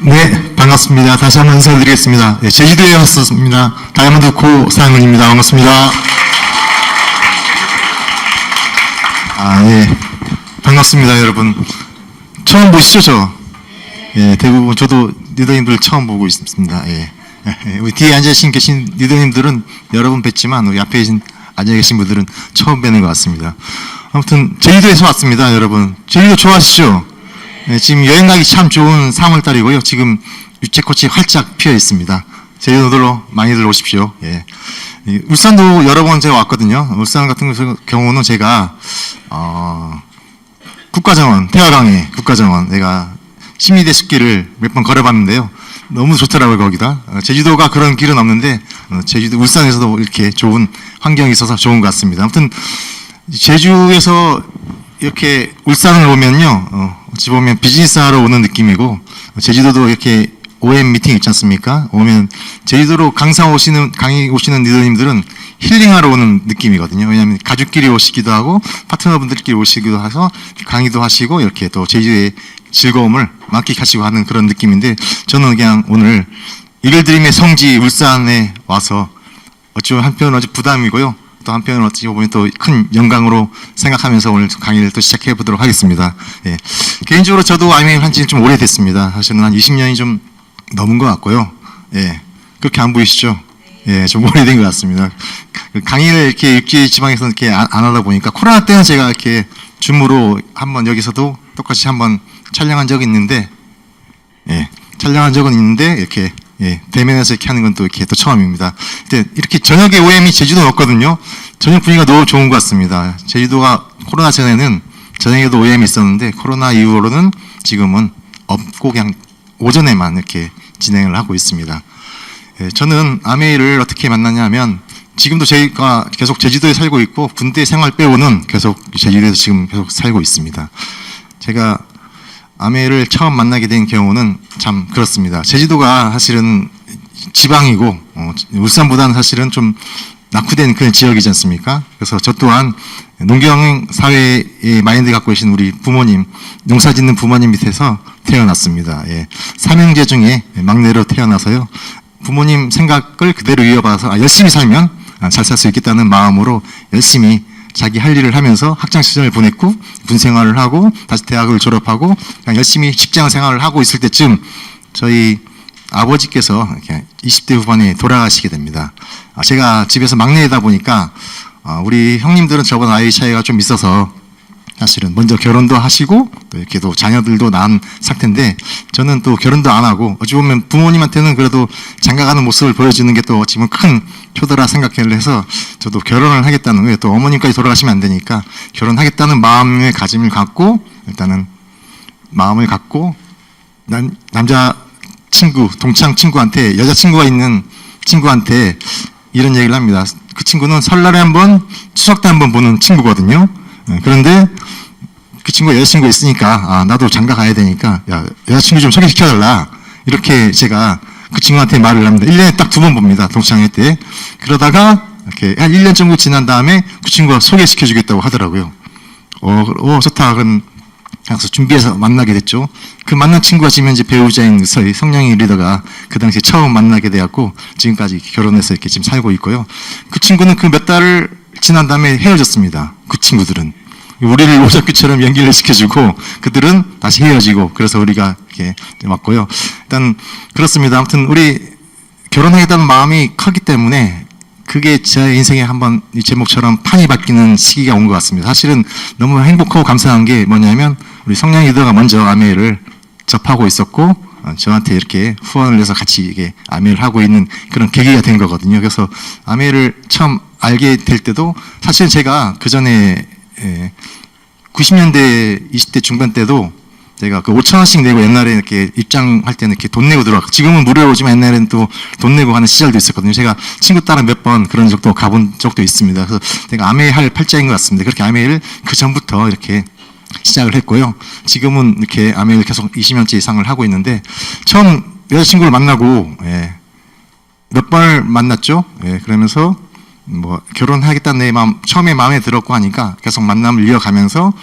네, 반갑습니다. 다시 한번 인사드리겠습니다. 네, 제주도에 왔습니다. 다이아몬드 고상은입니다. 반갑습니다. 예. 반갑습니다, 여러분. 처음 보시죠, 저? 예, 대부분 저도 리더님들 처음 보고 있습니다. 예. 우리 뒤에 계신 리더님들은 여러 번 뵀지만, 우리 앞에 앉아 계신 분들은 처음 뵈는 것 같습니다. 아무튼, 제주도에서 왔습니다, 여러분. 제주도 좋아하시죠? 네, 지금 여행 가기 참 좋은 3월달이고요. 지금 유채꽃이 활짝 피어 있습니다. 제주도로 많이들 오십시오. 예. 울산도 여러 번 제가 왔거든요. 울산 같은 경우는 제가 국가정원, 태화강의 국가정원, 내가 심리대 숲길을 몇 번 걸어봤는데요. 너무 좋더라고요, 거기다. 제주도가 그런 길은 없는데 제주도 울산에서도 이렇게 좋은 환경이 있어서 좋은 것 같습니다. 아무튼 제주에서 이렇게 울산을 오면요, 어찌 보면 비즈니스 하러 오는 느낌이고, 제주도도 이렇게 OM 미팅 있지 않습니까? 오면, 제주도로 강의 오시는 리더님들은 힐링하러 오는 느낌이거든요. 왜냐하면 가족끼리 오시기도 하고, 파트너분들끼리 오시기도 해서 강의도 하시고, 이렇게 또 제주의 즐거움을 만끽하시고 하는 그런 느낌인데, 저는 그냥 오늘 이글드림의 성지 울산에 와서 어찌 보면 한편은 아주 부담이고요. 또 한편으로 어찌 보면 또 큰 영광으로 생각하면서 오늘 강의를 또 시작해 보도록 하겠습니다. 예. 개인적으로 저도 IMA를 한 지 좀 오래됐습니다. 사실은 한 20년이 좀 넘은 것 같고요. 예. 그렇게 안 보이시죠? 예, 좀 오래된 것 같습니다. 강의를 이렇게 육지 지방에서 이렇게 안 하다 보니까 코로나 때는 제가 이렇게 줌으로 한번 여기서도 똑같이 한번 촬영한 적이 있는데, 예. 촬영한 적은 있는데, 이렇게 예, 대면에서 이렇게 하는 건 또 이렇게 또 처음입니다. 근데 이렇게 저녁에 OM이 제주도는 없거든요. 저녁 분위기가 너무 좋은 것 같습니다. 제주도가 코로나 전에는 저녁에도 OM이 있었는데 코로나 이후로는 지금은 없고 그냥 오전에만 이렇게 진행을 하고 있습니다. 예, 저는 아메이를 어떻게 만나냐면 지금도 저희가 계속 제주도에 살고 있고 군대 생활 빼고는 계속 제주도에서 지금 계속 살고 있습니다. 제가 아메이를 처음 만나게 된 경우는 참 그렇습니다. 제주도가 사실은 지방이고 울산보다는 사실은 좀 낙후된 그런 지역이지 않습니까? 그래서 저 또한 농경 사회의 마인드 갖고 계신 우리 부모님, 농사 짓는 부모님 밑에서 태어났습니다. 예. 삼형제 중에 막내로 태어나서요. 부모님 생각을 그대로 이어받아서 열심히 살면 잘 살 수 있겠다는 마음으로 열심히 자기 할 일을 하면서 학창 시절을 보냈고 군 생활을 하고 다시 대학을 졸업하고 그냥 열심히 직장 생활을 하고 있을 때쯤 저희 아버지께서 이렇게 20대 후반에 돌아가시게 됩니다. 제가 집에서 막내이다 보니까 우리 형님들은 저보다 나이 차이가 좀 있어서 사실은 먼저 결혼도 하시고 또 이렇게 또 자녀들도 낳은 상태인데 저는 또 결혼도 안 하고 어찌 보면 부모님한테는 그래도 장가가는 모습을 보여주는 게 또 지금 큰 효도라 생각을 해서 저도 결혼을 하겠다는 왜 또 어머님까지 돌아가시면 안 되니까 결혼하겠다는 마음의 가짐을 갖고 일단은 마음을 갖고 남자 친구 동창 친구한테 여자친구가 있는 친구한테 이런 얘기를 합니다. 그 친구는 설날에 한 번 추석 때 한 번 보는 친구거든요. 그런데 그 친구가 여자친구가 있으니까 나도 장가 가야 되니까 야 여자친구 좀 소개시켜달라 이렇게 제가 그 친구한테 말을 합니다. 1년에 딱 2번 봅니다. 동창회 때. 그러다가 이렇게 한 1년 정도 지난 다음에 그 친구가 소개시켜 주겠다고 하더라고요. 좋다. 그럼 그래서 준비해서 만나게 됐죠. 그 만난 친구가 지금 현재 배우자인 저희 성령의 리더가 그 당시에 처음 만나게 되었고 지금까지 결혼해서 이렇게 지금 살고 있고요. 그 친구는 그 몇 달을 지난 다음에 헤어졌습니다. 그 친구들은 우리를 오작교처럼 연기를 시켜주고 그들은 다시 헤어지고 그래서 우리가 이렇게 왔고요. 일단 그렇습니다. 아무튼 우리 결혼하겠다는 마음이 컸기 때문에 그게 제 인생에 한번 이 제목처럼 판이 바뀌는 시기가 온 것 같습니다. 사실은 너무 행복하고 감사한 게 뭐냐면 우리 성령 리더가 먼저 아메이를 접하고 있었고 저한테 이렇게 후원을 해서 같이 이게 아메이를 하고 있는 그런 계기가 된 거거든요. 그래서 아메이를 처음 알게 될 때도 사실 제가 그 전에 90년대 20대 중반 때도 제가 그 5,000원씩 내고 옛날에 이렇게 입장할 때는 이렇게 돈 내고 들어갔고 지금은 무료지만 옛날에는 또 돈 내고 하는 시절도 있었거든요. 제가 친구 따라 몇 번 그런 적도 가본 적도 있습니다. 그래서 제가 아메이 할 팔자인 것 같습니다. 그렇게 아메이를 그 전부터 이렇게 시작을 했고요. 지금은 이렇게 아메이를 계속 20년째 이상을 하고 있는데 처음 여자친구를 만나고 몇 번 만났죠. 그러면서 뭐 결혼하겠다는 내 마음 처음에 마음에 들었고 하니까 계속 만남을 이어가면서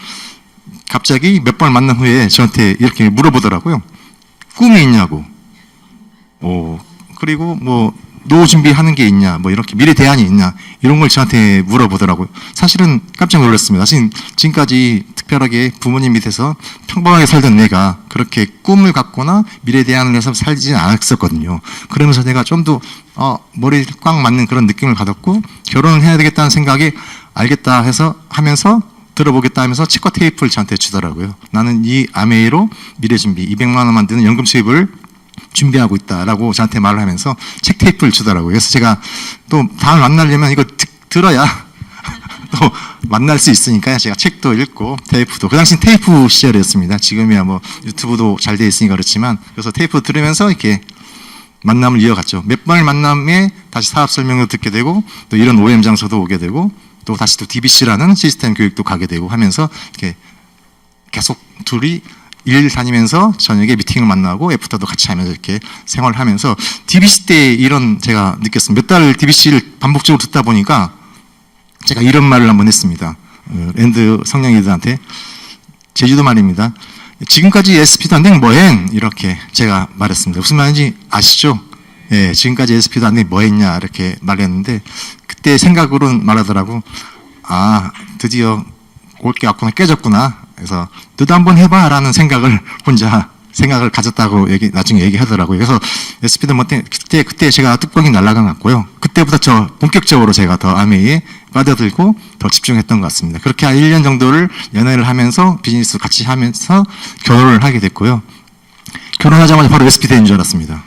갑자기 몇 번 만난 후에 저한테 이렇게 물어보더라고요. 꿈이 있냐고. 그리고 뭐 노후 준비하는 게 있냐, 뭐 이렇게 미래 대안이 있냐, 이런 걸 저한테 물어보더라고요. 사실은 깜짝 놀랐습니다. 사실 지금까지 특별하게 부모님 밑에서 평범하게 살던 내가 그렇게 꿈을 갖거나 미래 대안을 해서 살지는 않았었거든요. 그러면서 내가 좀 더 머리에 꽉 맞는 그런 느낌을 받았고, 결혼을 해야 되겠다는 생각에 알겠다 해서 하면서 들어보겠다 하면서 치과 테이프를 저한테 주더라고요. 나는 이 아메이로 미래 준비 200만 원 만드는 연금 수입을 준비하고 있다라고 저한테 말을 하면서 책 테이프를 주더라고요. 그래서 제가 또 다음을 만나려면 이거 들어야 또 만날 수 있으니까 제가 책도 읽고 테이프도, 그 당시 테이프 시절이었습니다. 지금이야 뭐 유튜브도 잘 돼 있으니까 그렇지만, 그래서 테이프 들으면서 이렇게 만남을 이어갔죠. 몇 번의 만남에 다시 사업 설명도 듣게 되고, 또 이런 OM 장소도 오게 되고, 또 다시 또 DBC라는 시스템 교육도 가게 되고 하면서 이렇게 계속 둘이 일 다니면서 저녁에 미팅을 만나고 애프터도 같이 하면서 이렇게 생활하면서 DBC 때 이런 제가 느꼈습니다. 몇 달 DBC를 반복적으로 듣다 보니까 제가 이런 말을 한번 했습니다. 랜드 성령이들한테. 제주도 말입니다. 지금까지 SP도 안 된 뭐행? 이렇게 제가 말했습니다. 무슨 말인지 아시죠? 예, 지금까지 SP도 안 된 뭐했냐? 이렇게 말했는데, 그때 생각으로는 말하더라고. 드디어 올 게 왔구나, 깨졌구나. 그래서 너도 한번 해봐 라는 생각을 혼자 생각을 가졌다고 나중에 얘기하더라고요. 그래서 SP도 그때 제가 뚜껑이 날아간 것 같고요. 그때부터 본격적으로 제가 더 아메이에 빠져들고 더 집중했던 것 같습니다. 그렇게 한 1년 정도를 연애를 하면서 비즈니스 같이 하면서 결혼을 하게 됐고요. 결혼하자마자 바로 SP 되는 줄 알았습니다.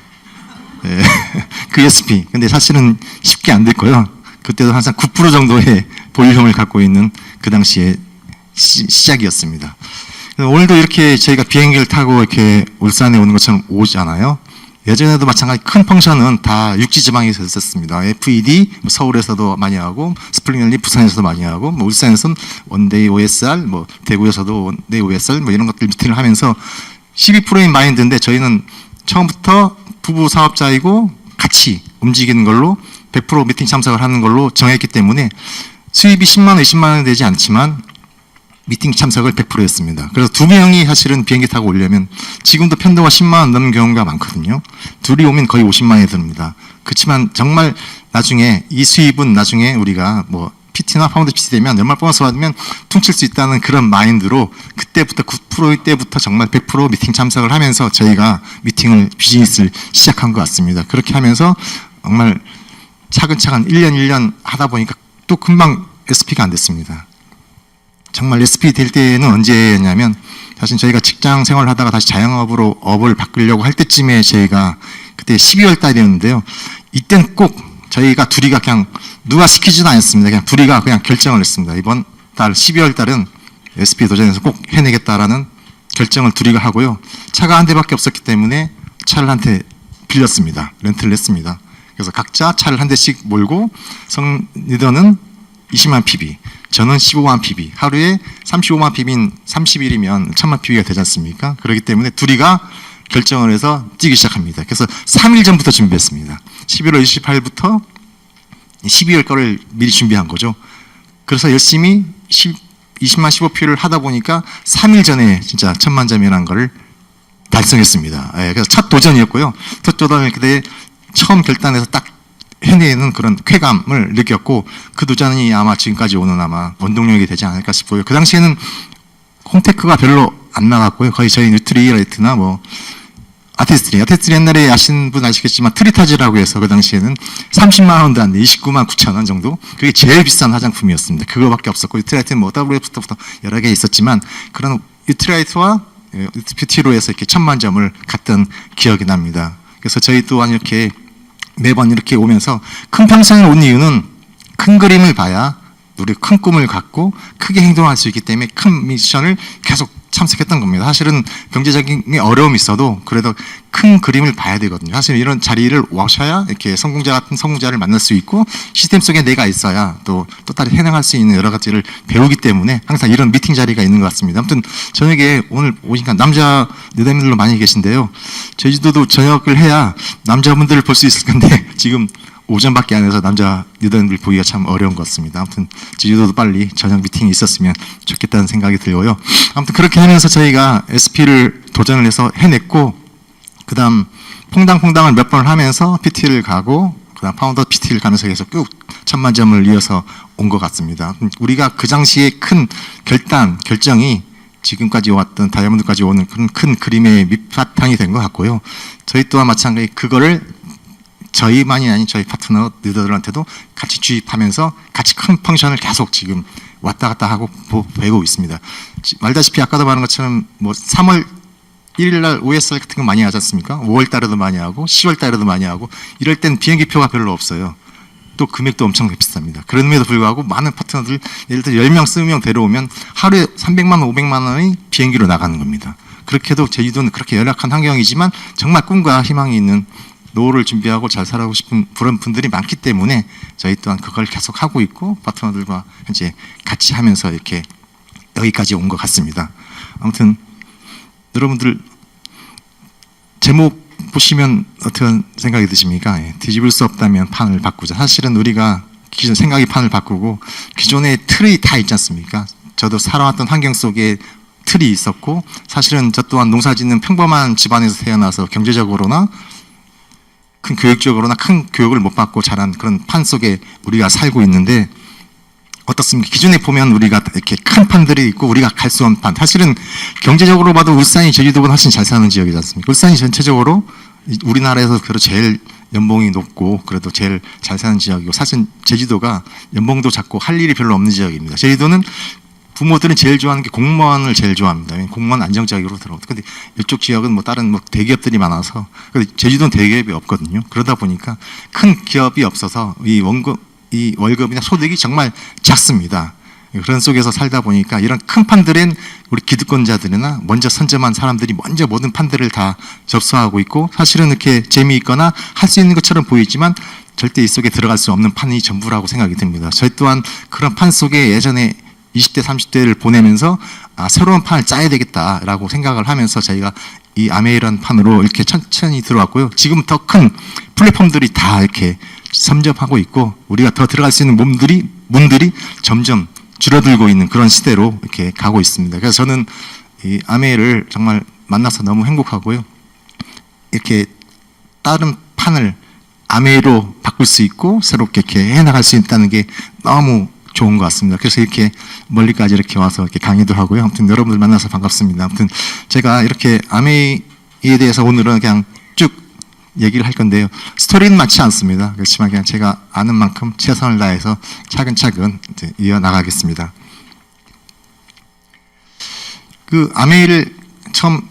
네. 그 SP. 근데 사실은 쉽게 안 됐고요. 그때도 항상 9% 정도의 볼륨을 갖고 있는 그 당시에 시작이었습니다. 오늘도 이렇게 저희가 비행기를 타고 이렇게 울산에 오는 것처럼 오잖아요. 예전에도 마찬가지 큰 펑션은 다 육지 지방에서 있었습니다. FED 서울에서도 많이 하고, 스프링밸리 부산에서도 많이 하고, 뭐 울산에서는 원데이 OSR, 뭐 대구에서도 원데이 OSR 뭐 이런 것들 미팅을 하면서 12%인 마인드인데, 저희는 처음부터 부부 사업자이고 같이 움직이는 걸로 100% 미팅 참석을 하는 걸로 정했기 때문에 수입이 10만 원, 20만 원 되지 않지만 미팅 참석을 100% 했습니다. 그래서 두 명이 사실은 비행기 타고 오려면 지금도 편도가 10만 원 넘는 경우가 많거든요. 둘이 오면 거의 50만 원이 듭니다. 그렇지만 정말 나중에 이 수입은 나중에 우리가 뭐 PT나 파운드 PT 되면 연말 보너스 받으면 퉁칠 수 있다는 그런 마인드로 그때부터 9% 때부터 정말 100% 미팅 참석을 하면서 저희가 비즈니스를 시작한 것 같습니다. 그렇게 하면서 정말 차근차근 1년 1년 하다 보니까 또 금방 SP가 안 됐습니다. 정말 SP 될 때는 언제였냐면, 사실 저희가 직장 생활을 하다가 다시 자영업으로 업을 바꾸려고 할 때쯤에 저희가 그때 12월 달이었는데요. 이때는 꼭 저희가 둘이가 그냥 누가 시키지도 않았습니다. 그냥 둘이가 그냥 결정을 했습니다. 이번 달 12월 달은 SP 도전에서 꼭 해내겠다라는 결정을 둘이가 하고요. 차가 한 대밖에 없었기 때문에 차를 한 대 빌렸습니다. 렌트를 했습니다. 그래서 각자 차를 한 대씩 몰고 리더는 20만 PB, 저는 15만 PB, 하루에 35만 PB인 30일이면 1000만 PB가 되지 않습니까? 그렇기 때문에 둘이가 결정을 해서 뛰기 시작합니다. 그래서 3일 전부터 준비했습니다. 11월 28일부터 12월 거를 미리 준비한 거죠. 그래서 열심히 20만 15표를 하다 보니까 3일 전에 진짜 1000만 점이라는 거를 달성했습니다. 예, 그래서 첫 도전이었고요. 첫 도전을 그때 처음 결단해서 딱 해내는 그런 쾌감을 느꼈고, 그 도전이 아마 지금까지 오는 아마 원동력이 되지 않을까 싶고요. 그 당시에는 홈테크가 별로 안 나갔고요. 거의 저희 뉴트리라이트나 뭐 아티스트리 옛날에 아시는 분 아시겠지만 트리타즈라고 해서 그 당시에는 30만 원도 안 돼, 29만 9천 원 정도, 그게 제일 비싼 화장품이었습니다. 그거밖에 없었고, 뉴트리라이트는 뭐 WF부터 여러 개 있었지만 그런 뉴트리라이트와 뷰티로 해서 이렇게 1000만 점을 갔던 기억이 납니다. 그래서 저희 또한 이렇게 매번 이렇게 오면서 큰 평상을 온 이유는 큰 그림을 봐야 우리 큰 꿈을 갖고 크게 행동할 수 있기 때문에 큰 미션을 계속 참석했던 겁니다. 사실은 경제적인 어려움이 있어도 그래도 큰 그림을 봐야 되거든요. 사실 이런 자리를 와셔야 이렇게 성공자 같은 성공자를 만날 수 있고, 시스템 속에 내가 있어야 또 다른 해당할 수 있는 여러 가지를 배우기 때문에 항상 이런 미팅 자리가 있는 것 같습니다. 아무튼 저녁에 오늘 오니까 남자 여자분들도 많이 계신데요. 제주도도 저녁을 해야 남자분들을 볼 수 있을 건데 지금 오전밖에 안 해서 남자 리더들 보기가 참 어려운 것 같습니다. 아무튼 제주도도 빨리 저녁 미팅이 있었으면 좋겠다는 생각이 들고요. 아무튼 그렇게 하면서 저희가 SP를 도전을 해서 해냈고, 그다음 퐁당퐁당을 몇 번을 하면서 PT를 가고 그다음 파운더 PT를 가면서 계속 쭉 1000만 점을 이어서 온 것 같습니다. 우리가 그 당시에 큰 결정이 지금까지 왔던 다이아몬드까지 오는 큰 그림의 밑바탕이 된 것 같고요. 저희 또한 마찬가지 그거를 저희만이 아닌 저희 파트너 리더들한테도 같이 주입하면서 같이 큰 펑션을 계속 지금 왔다 갔다 하고 배우고 있습니다. 말다시피 아까도 말한 것처럼 뭐 3월 1일 날 OSR 같은 거 많이 하지 않습니까? 5월 달에도 많이 하고 10월 달에도 많이 하고 이럴 땐 비행기표가 별로 없어요. 또 금액도 엄청 비쌉니다. 그럼에도 불구하고 많은 파트너들 예를 들어 10명, 20명 데려오면 하루에 300만 원, 500만 원이 비행기로 나가는 겁니다. 그렇게도 제주도는 그렇게 열악한 환경이지만 정말 꿈과 희망이 있는 노후를 준비하고 잘 살아가고 싶은 그런 분들이 많기 때문에 저희 또한 그걸 계속 하고 있고 파트너들과 현재 같이 하면서 이렇게 여기까지 온 것 같습니다. 아무튼 여러분들 제목 보시면 어떤 생각이 드십니까? 뒤집을 수 없다면 판을 바꾸자. 사실은 우리가 기존 생각이 판을 바꾸고 기존의 틀이 다 있지 않습니까? 저도 살아왔던 환경 속에 틀이 있었고 사실은 저 또한 농사짓는 평범한 집안에서 태어나서 경제적으로나 큰 교육적으로나 큰 교육을 못 받고 자란 그런 판 속에 우리가 살고 있는데 어떻습니까? 기존에 보면 우리가 이렇게 큰 판들이 있고 우리가 갈 수 없는 판. 사실은 경제적으로 봐도 울산이 제주도보다 훨씬 잘 사는 지역이지 않습니까? 울산이 전체적으로 우리나라에서 그래도 제일 연봉이 높고 그래도 제일 잘 사는 지역이고 사실 제주도가 연봉도 작고 할 일이 별로 없는 지역입니다. 제주도는 부모들은 제일 좋아하는 게 공무원을 제일 좋아합니다. 공무원 안정적으로 들어오고. 근데 이쪽 지역은 뭐 다른 뭐 대기업들이 많아서 근데 제주도는 대기업이 없거든요. 그러다 보니까 큰 기업이 없어서 이 월급이나 소득이 정말 작습니다. 그런 속에서 살다 보니까 이런 큰 판들은 우리 기득권자들이나 먼저 선점한 사람들이 먼저 모든 판들을 다 접수하고 있고 사실은 이렇게 재미있거나 할 수 있는 것처럼 보이지만 절대 이 속에 들어갈 수 없는 판이 전부라고 생각이 듭니다. 저희 또한 그런 판 속에 예전에 20대, 30대를 보내면서 새로운 판을 짜야 되겠다라고 생각을 하면서 저희가 이 아메이라는 판으로 이렇게 천천히 들어왔고요. 지금 더 큰 플랫폼들이 다 이렇게 선점하고 있고 우리가 더 들어갈 수 있는 문들이 점점 줄어들고 있는 그런 시대로 이렇게 가고 있습니다. 그래서 저는 이 아메이를 정말 만나서 너무 행복하고요. 이렇게 다른 판을 아메이로 바꿀 수 있고 새롭게 이렇게 해나갈 수 있다는 게 너무 좋은 것 같습니다. 그래서 이렇게 멀리까지 이렇게 와서 이렇게 강의도 하고요. 아무튼 여러분들 만나서 반갑습니다. 아무튼 제가 이렇게 아메이에 대해서 오늘은 그냥 쭉 얘기를 할 건데요. 스토리는 많지 않습니다. 그렇지만 그냥 제가 아는 만큼 최선을 다해서 차근차근 이제 이어나가겠습니다. 그 아메이를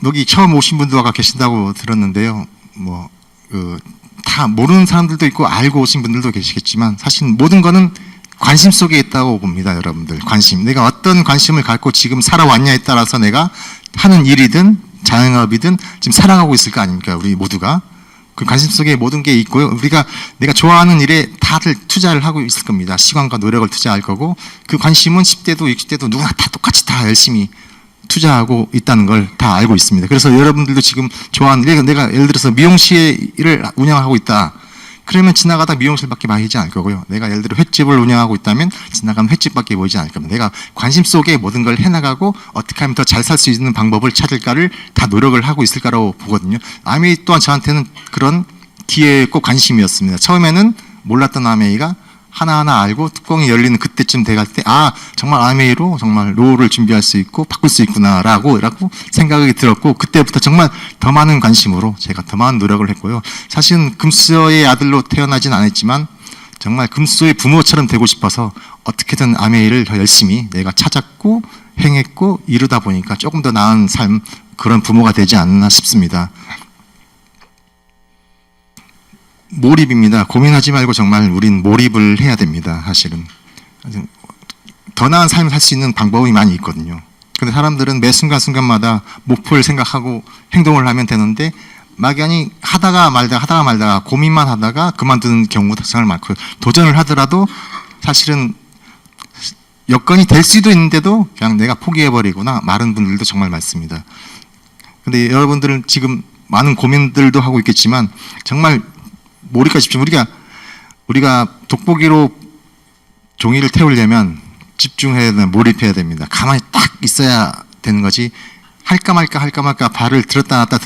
여기 처음 오신 분도 아까 계신다고 들었는데요. 다 모르는 사람들도 있고 알고 오신 분들도 계시겠지만 사실 모든 거는 관심 속에 있다고 봅니다. 여러분들 관심, 내가 어떤 관심을 갖고 지금 살아왔냐에 따라서 내가 하는 일이든 자영업이든 지금 살아가고 있을 거 아닙니까? 우리 모두가 그 관심 속에 모든 게 있고요. 내가 좋아하는 일에 다들 투자를 하고 있을 겁니다. 시간과 노력을 투자할 거고 그 관심은 10대도 60대도 누구나 다 똑같이 다 열심히 투자하고 있다는 걸 다 알고 있습니다. 그래서 여러분들도 지금 좋아하는 내가 예를 들어서 미용실을 운영하고 있다. 그러면 지나가다 미용실밖에 보이지 않을 거고요. 내가 예를 들어 횟집을 운영하고 있다면 지나가면 횟집밖에 보이지 않을 겁니다. 내가 관심 속에 모든 걸 해나가고 어떻게 하면 더 잘 살 수 있는 방법을 찾을까를 다 노력을 하고 있을 거라고 보거든요. 아메이 또한 저한테는 그런 기회였고 관심이었습니다. 처음에는 몰랐던 아메이가 하나하나 알고 뚜껑이 열리는 그때쯤 돼갈 때 정말 아메이로 정말 로우를 준비할 수 있고 바꿀 수 있구나라고 생각이 들었고 그때부터 정말 더 많은 관심으로 제가 더 많은 노력을 했고요. 사실은 금수저의 아들로 태어나진 않았지만 정말 금수저의 부모처럼 되고 싶어서 어떻게든 아메이를 더 열심히 내가 찾았고 행했고 이루다 보니까 조금 더 나은 삶 그런 부모가 되지 않나 싶습니다. 몰입입니다. 고민하지 말고 정말 우린 몰입을 해야 됩니다. 사실은 더 나은 삶을 살 수 있는 방법이 많이 있거든요. 그런데 사람들은 매 순간순간마다 목표를 생각하고 행동을 하면 되는데 막연히 하다가 말다가 고민만 하다가 그만두는 경우가 정말 많고요. 도전을 하더라도 사실은 여건이 될 수도 있는데도 그냥 내가 포기해버리거나 마른 분들도 정말 많습니다. 그런데 여러분들은 지금 많은 고민들도 하고 있겠지만 정말 몰입하십시오. 우리가 돋보기로 종이를 태우려면 집중해야 되나 몰입해야 됩니다. 가만히 딱 있어야 되는 거지 할까 말까 발을 들었다 놨다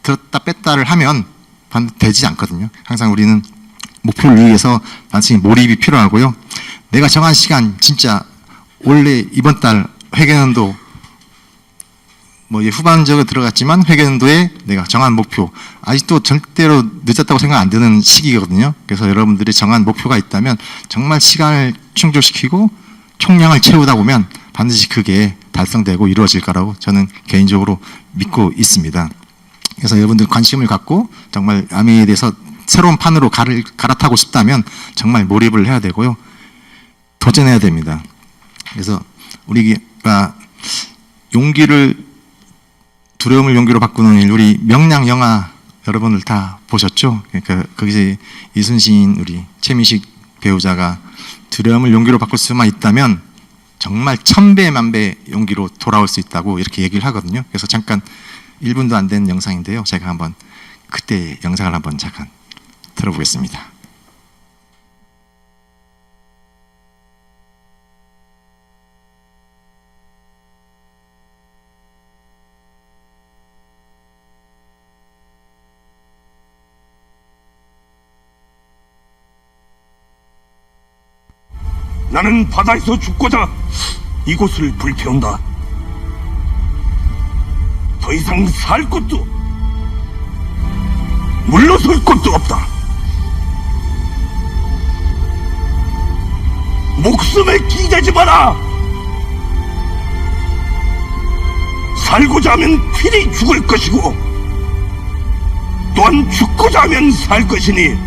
들었다 뺐다를 하면 되지 않거든요. 항상 우리는 목표를 위해서 단순히 몰입이 필요하고요. 내가 정한 시간, 진짜 원래 이번 달 회계연도 후반적으로 들어갔지만 회계연도에 내가 정한 목표, 아직도 절대로 늦었다고 생각 안 드는 시기거든요. 그래서 여러분들이 정한 목표가 있다면 정말 시간을 충족시키고 총량을 채우다 보면 반드시 그게 달성되고 이루어질 거라고 저는 개인적으로 믿고 있습니다. 그래서 여러분들 관심을 갖고 정말 아메에 대해서 새로운 판으로 갈아타고 싶다면 정말 몰입을 해야 되고요. 도전해야 됩니다. 그래서 우리가 두려움을 용기로 바꾸는 일, 우리 명량 영화 여러분들 다 보셨죠? 그러니까 거기서 이순신 우리 최민식 배우자가 두려움을 용기로 바꿀 수만 있다면 정말 1000배, 1000배 용기로 돌아올 수 있다고 이렇게 얘기를 하거든요. 그래서 잠깐 1분도 안 된 영상인데요. 제가 한번 그때 영상을 한번 잠깐 들어보겠습니다. 나는 바다에서 죽고자 이곳을 불태운다. 더 이상 살 곳도 물러설 곳도 없다. 목숨에 기대지 마라. 살고자 하면 필히 죽을 것이고 또한 죽고자 하면 살 것이니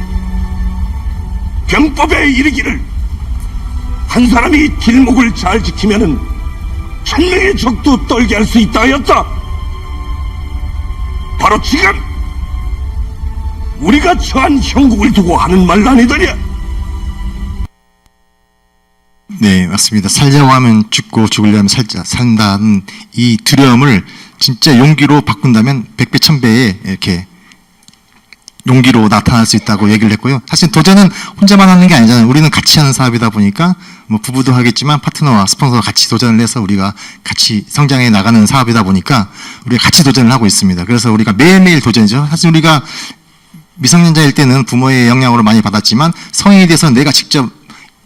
병법에 이르기를 한 사람이 길목을 잘 지키면은 1000명의 적도 떨게 할 수 있다 하였다. 바로 지금 우리가 처한 형국을 두고 하는 말 아니더냐? 네, 맞습니다. 살려고 하면 죽고 죽으려면 산다는 이 두려움을 진짜 용기로 바꾼다면 100배, 1000배의 이렇게 용기로 나타날 수 있다고 얘기를 했고요. 사실 도전은 혼자만 하는 게 아니잖아요. 우리는 같이 하는 사업이다 보니까 부부도 하겠지만 파트너와 스폰서가 같이 도전을 해서 우리가 같이 성장해 나가는 사업이다 보니까 우리가 같이 도전을 하고 있습니다. 그래서 우리가 매일매일 도전이죠. 사실 우리가 미성년자일 때는 부모의 영향으로 많이 받았지만 성인이 돼서 내가 직접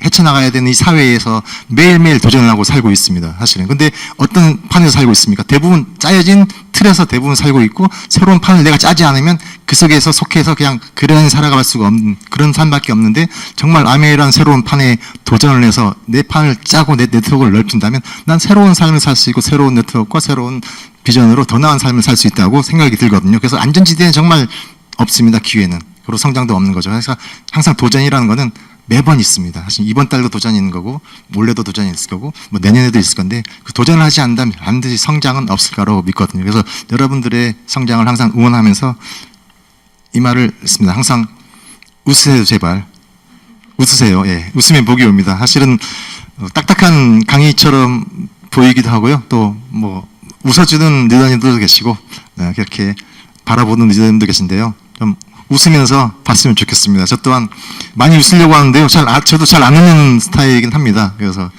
헤쳐나가야 되는 이 사회에서 매일매일 도전을 하고 살고 있습니다. 사실은. 근데 어떤 판에서 살고 있습니까? 대부분 짜여진 틀에서 대부분 살고 있고 새로운 판을 내가 짜지 않으면 그 속에서 속해서 그냥 그런 살아갈 수가 없는 그런 삶밖에 없는데 정말 아메이라는 새로운 판에 도전을 해서 내 판을 짜고 내 네트워크를 넓힌다면 난 새로운 삶을 살 수 있고 새로운 네트워크와 새로운 비전으로 더 나은 삶을 살 수 있다고 생각이 들거든요. 그래서 안전지대는 정말 없습니다. 기회는. 그리고 성장도 없는 거죠. 그래서 항상 도전이라는 거는 매번 있습니다. 사실 이번 달도 도전이 있는 거고 올해도 도전이 있을 거고 내년에도 있을 건데 그 도전을 하지 않는다면 반드시 성장은 없을 거라고 믿거든요. 그래서 여러분들의 성장을 항상 응원하면서 이 말을 했습니다. 항상 웃으세요. 제발 웃으세요. 예, 웃으면 복이 옵니다. 사실은 딱딱한 강의처럼 보이기도 하고요. 또 웃어주는 리더님도 계시고 그렇게 바라보는 리더님도 계신데요. 좀 웃으면서 봤으면 좋겠습니다. 저 또한 많이 웃으려고 하는데요. 저도 잘 안 웃는 스타일이긴 합니다. 그래서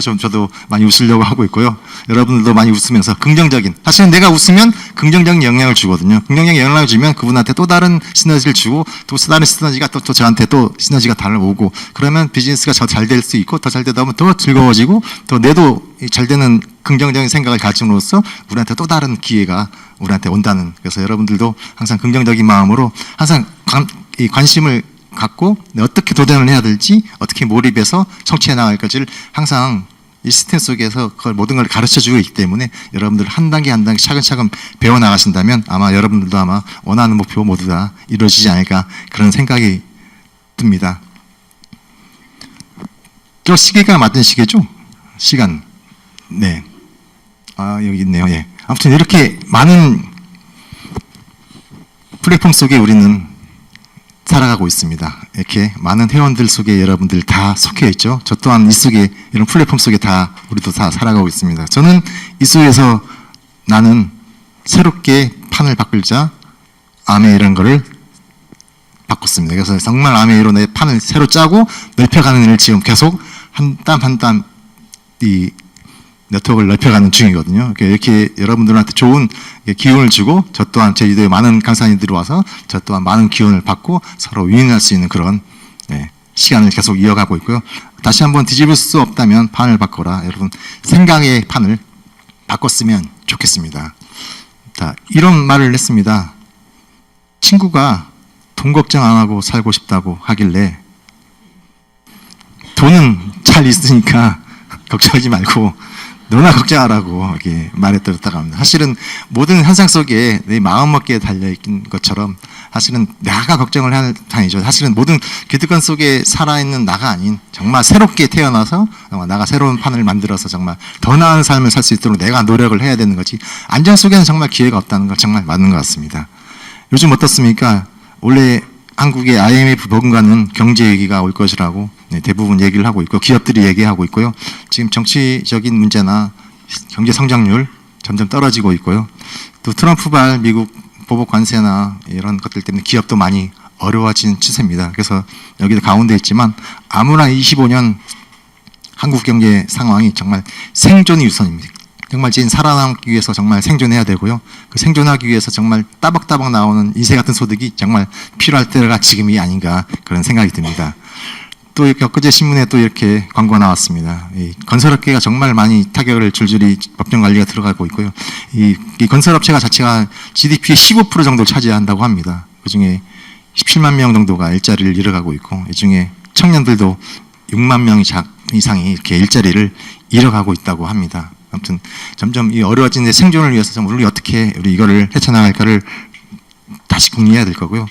좀 저도 많이 웃으려고 하고 있고요. 여러분들도 많이 웃으면서 긍정적인, 사실은 내가 웃으면 긍정적인 영향을 주거든요. 긍정적인 영향을 주면 그분한테 또 다른 시너지를 주고 또 다른 시너지가 또 저한테 또 시너지가 달려오고 그러면 비즈니스가 더 잘 될 수 있고 더 잘 되다 보면 더 즐거워지고 또 내도 잘 되는 긍정적인 생각을 가짐으로써 우리한테 또 다른 기회가 우리한테 온다는, 그래서 여러분들도 항상 긍정적인 마음으로 항상 관심을 갖고 어떻게 도전을 해야 될지 어떻게 몰입해서 성취해 나갈 것을 항상 이 시스템 속에서 그걸 모든 걸 가르쳐 주고 있기 때문에 여러분들 한 단계 한 단계 차근차근 배워 나가신다면 아마 여러분들도 아마 원하는 목표 모두 다 이루어지지 않을까 그런 생각이 듭니다. 저 시계가 맞는 시계죠? 시간. 네. 여기 있네요. 예. 아무튼 이렇게 많은 플랫폼 속에 우리는 살아가고 있습니다. 이렇게 많은 회원들 속에 여러분들 다 속해 있죠. 저 또한 이 속에 이런 플랫폼 속에 우리도 다 살아가고 있습니다. 저는 이 속에서 나는 새롭게 판을 바꿀자 아메이라는 거를 바꿨습니다. 그래서 정말 아메이로 내 판을 새로 짜고 넓혀가는 일을 지금 계속 한 땀 한 땀 네트워크를 넓혀가는 중이거든요. 이렇게 여러분들한테 좋은 기운을 주고 저 또한 제주도에 많은 강사님들이 와서 저 또한 많은 기운을 받고 서로 윈윈할 수 있는 그런 시간을 계속 이어가고 있고요. 다시 한번 뒤집을 수 없다면 판을 바꿔라. 여러분 생각의 판을 바꿨으면 좋겠습니다. 자, 이런 말을 했습니다. 친구가 돈 걱정 안 하고 살고 싶다고 하길래 돈은 잘 있으니까 걱정하지 말고 너나 걱정하라고 이렇게 말했다고 합니다. 사실은 모든 현상 속에 내 마음먹기에 달려있는 것처럼 사실은 나가 걱정을 하는 단이죠. 사실은 모든 기득권 속에 살아있는 나가 아닌 정말 새롭게 태어나서 정말 나가 새로운 판을 만들어서 정말 더 나은 삶을 살 수 있도록 내가 노력을 해야 되는 거지 안정 속에는 정말 기회가 없다는 거 정말 맞는 것 같습니다. 요즘 어떻습니까? 원래 한국의 IMF 버금가는 경제 위기가 올 것이라고 대부분 얘기를 하고 있고 기업들이 얘기하고 있고요. 지금 정치적인 문제나 경제 성장률 점점 떨어지고 있고요. 또 트럼프발 미국 보복 관세나 이런 것들 때문에 기업도 많이 어려워진 추세입니다. 그래서 여기도 가운데 있지만 아무나 25년 한국 경제 상황이 정말 생존이 우선입니다. 정말 지금 살아남기 위해서 정말 생존해야 되고요. 그 생존하기 위해서 정말 따박따박 나오는 인쇄 같은 소득이 정말 필요할 때가 지금이 아닌가 그런 생각이 듭니다. 또 엊그제 신문에 또 이렇게 광고가 나왔습니다. 이 건설업계가 정말 많이 타격을 줄줄이 법정 관리가 들어가고 있고요. 이 건설업체가 자체가 GDP의 15% 정도를 차지한다고 합니다. 그중에 17만 명 정도가 일자리를 잃어가고 있고 이 중에 청년들도 6만 명 이상이 이렇게 일자리를 잃어가고 있다고 합니다. 아무튼 점점 이 어려워진 생존을 위해서 우리 어떻게 우리 이거를 헤쳐나갈까를 다시 궁리해야 될 거고요.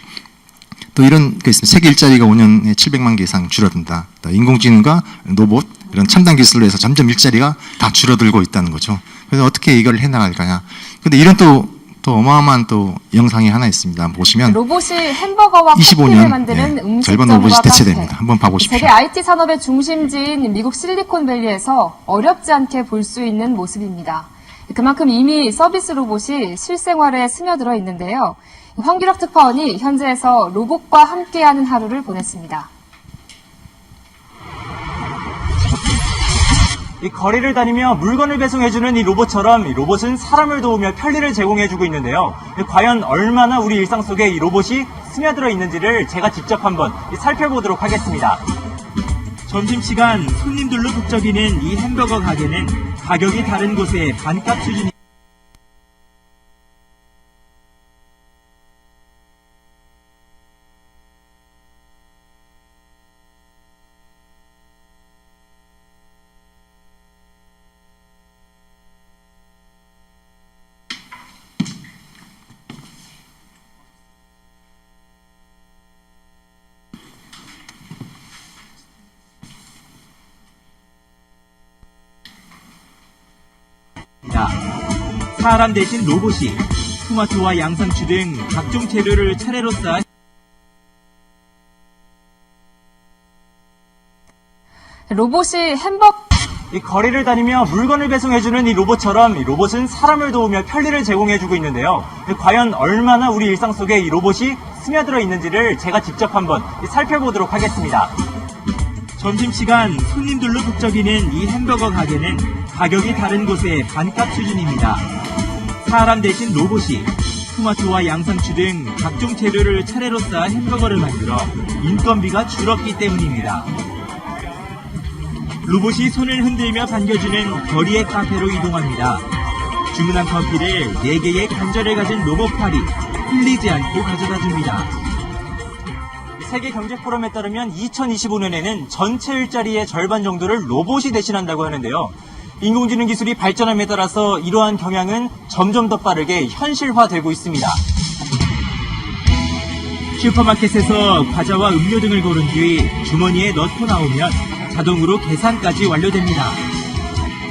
또 이런 게 있습니다. 세계 일자리가 5년에 700만 개 이상 줄어든다. 인공지능과 로봇 이런 첨단 기술로 해서 점점 일자리가 다 줄어들고 있다는 거죠. 그래서 어떻게 이걸 해나갈까냐. 근데 이런 또 어마어마한 또 영상이 하나 있습니다. 보시면 로봇이 햄버거와 25년, 커피를 만드는 절반 음식점과 로봇이 카페. 대체됩니다. 한번 봐보십시오. 세계 IT 산업의 중심지인 미국 실리콘밸리에서 어렵지 않게 볼 수 있는 모습입니다. 그만큼 이미 서비스 로봇이 실생활에 스며들어 있는데요. 황규락 특파원이 현지에서 로봇과 함께하는 하루를 보냈습니다. 이 거리를 다니며 물건을 배송해주는 이 로봇처럼 이 로봇은 사람을 도우며 편리를 제공해주고 있는데요. 과연 얼마나 우리 일상 속에 이 로봇이 스며들어 있는지를 제가 직접 한번 살펴보도록 하겠습니다. 점심시간 손님들로 북적이는 이 햄버거 가게는 가격이 다른 곳의 반값 수준이 사람 대신 로봇이 토마토와 양상추 등 각종 재료를 차례로 쌓아 로봇이 햄버거 이 거리를 다니며 물건을 배송해주는 이 로봇처럼 이 로봇은 사람을 도우며 편리를 제공해주고 있는데요. 과연 얼마나 우리 일상 속에 이 로봇이 스며들어 있는지를 제가 직접 한번 살펴보도록 하겠습니다. 점심시간 손님들로 북적이는 이 햄버거 가게는 가격이 다른 곳의 반값 수준입니다. 사람 대신 로봇이 토마토와 양상추 등 각종 재료를 차례로 쌓아 햄버거를 만들어 인건비가 줄었기 때문입니다. 로봇이 손을 흔들며 반겨주는 거리의 카페로 이동합니다. 주문한 커피를 4개의 관절을 가진 로봇팔이 흘리지 않고 가져다 줍니다. 세계경제포럼에 따르면 2025년에는 전체 일자리의 절반 정도를 로봇이 대신한다고 하는데요. 인공지능 기술이 발전함에 따라서 이러한 경향은 점점 더 빠르게 현실화되고 있습니다. 슈퍼마켓에서 과자와 음료 등을 고른 뒤 주머니에 넣고 나오면 자동으로 계산까지 완료됩니다.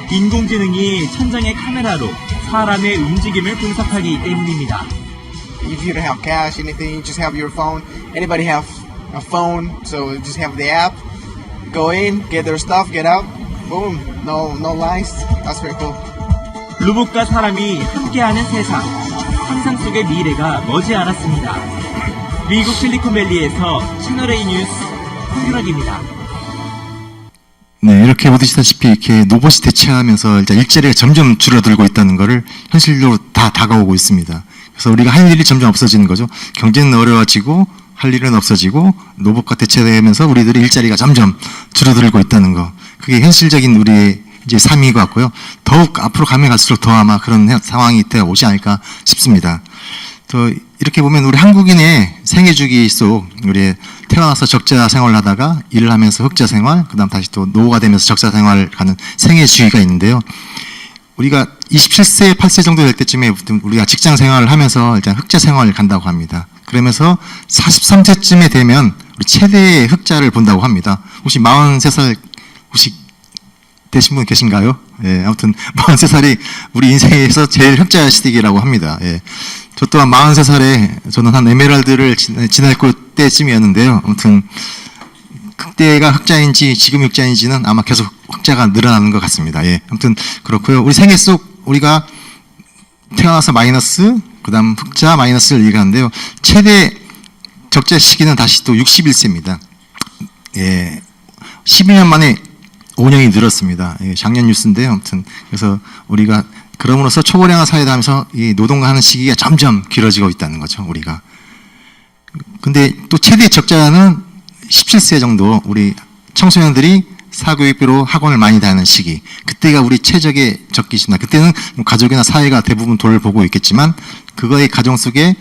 인공지능이 천장의 카메라로 사람의 움직임을 분석하기 때문입니다. If you don't have cash, anything, you just have your phone. Anybody have a phone, so just have the app. Go in, get their stuff, get out. Boom. No lines. That's very cool. 로봇과 사람이 함께하는 세상. 상상 속의 미래가 머지않았습니다. 미국 실리콘밸리에서 채널A 뉴스 황규락입니다. 네, 이렇게 보시다시피 이렇게 로봇이 대체하면서 이제 일자리가 점점 줄어들고 있다는 것을 현실적으로 다 다가오고 있습니다. 그래서 우리가 할 일이 점점 없어지는 거죠. 경제는 어려워지고 할 일은 없어지고 로봇과 대체되면서 우리들의 일자리가 점점 줄어들고 있다는 거. 그게 현실적인 우리의 이제 삶인 것 같고요. 더욱 앞으로 가면 갈수록 더 아마 그런 상황이 되어 오지 않을까 싶습니다. 또 이렇게 보면 우리 한국인의 생애 주기 속 우리 태어나서 적자 생활을 하다가 일을 하면서 흑자 생활, 그다음 다시 또 노후가 되면서 적자 생활을 가는 생애 주기가 있는데요. 우리가 27세, 8세 정도 될 때쯤에 우리가 직장 생활을 하면서 일단 흑자 생활을 간다고 합니다. 그러면서 43세쯤에 되면 우리 최대의 흑자를 본다고 합니다. 혹시 43살 혹시 되신 분 계신가요? 예, 아무튼 43살이 우리 인생에서 제일 흑자 시기라고 합니다. 예. 저 또한 43살에 저는 한 에메랄드를 지날 때쯤이었는데요. 아무튼 그때가 흑자인지 지금 흑자인지는 아마 계속 흑자가 늘어나는 것 같습니다. 예. 아무튼 그렇고요. 우리 생애 속 우리가 태어나서 마이너스, 그다음 흑자 마이너스를 얘기하는데요. 최대 적자 시기는 다시 또 61세입니다. 예. 12년 만에 5년이 늘었습니다. 예, 작년 뉴스인데요. 아무튼 그래서 우리가 그럼으로써 초고령화 사회다 하면서 이 노동과 하는 시기가 점점 길어지고 있다는 거죠. 우리가. 근데 또 최대 적자는 17세 정도 우리 청소년들이 사교육비로 학원을 많이 다니는 시기. 그때가 우리 최적의 적기시나 그때는 뭐 가족이나 사회가 대부분 돈을 보고 있겠지만 그거의 가정 속에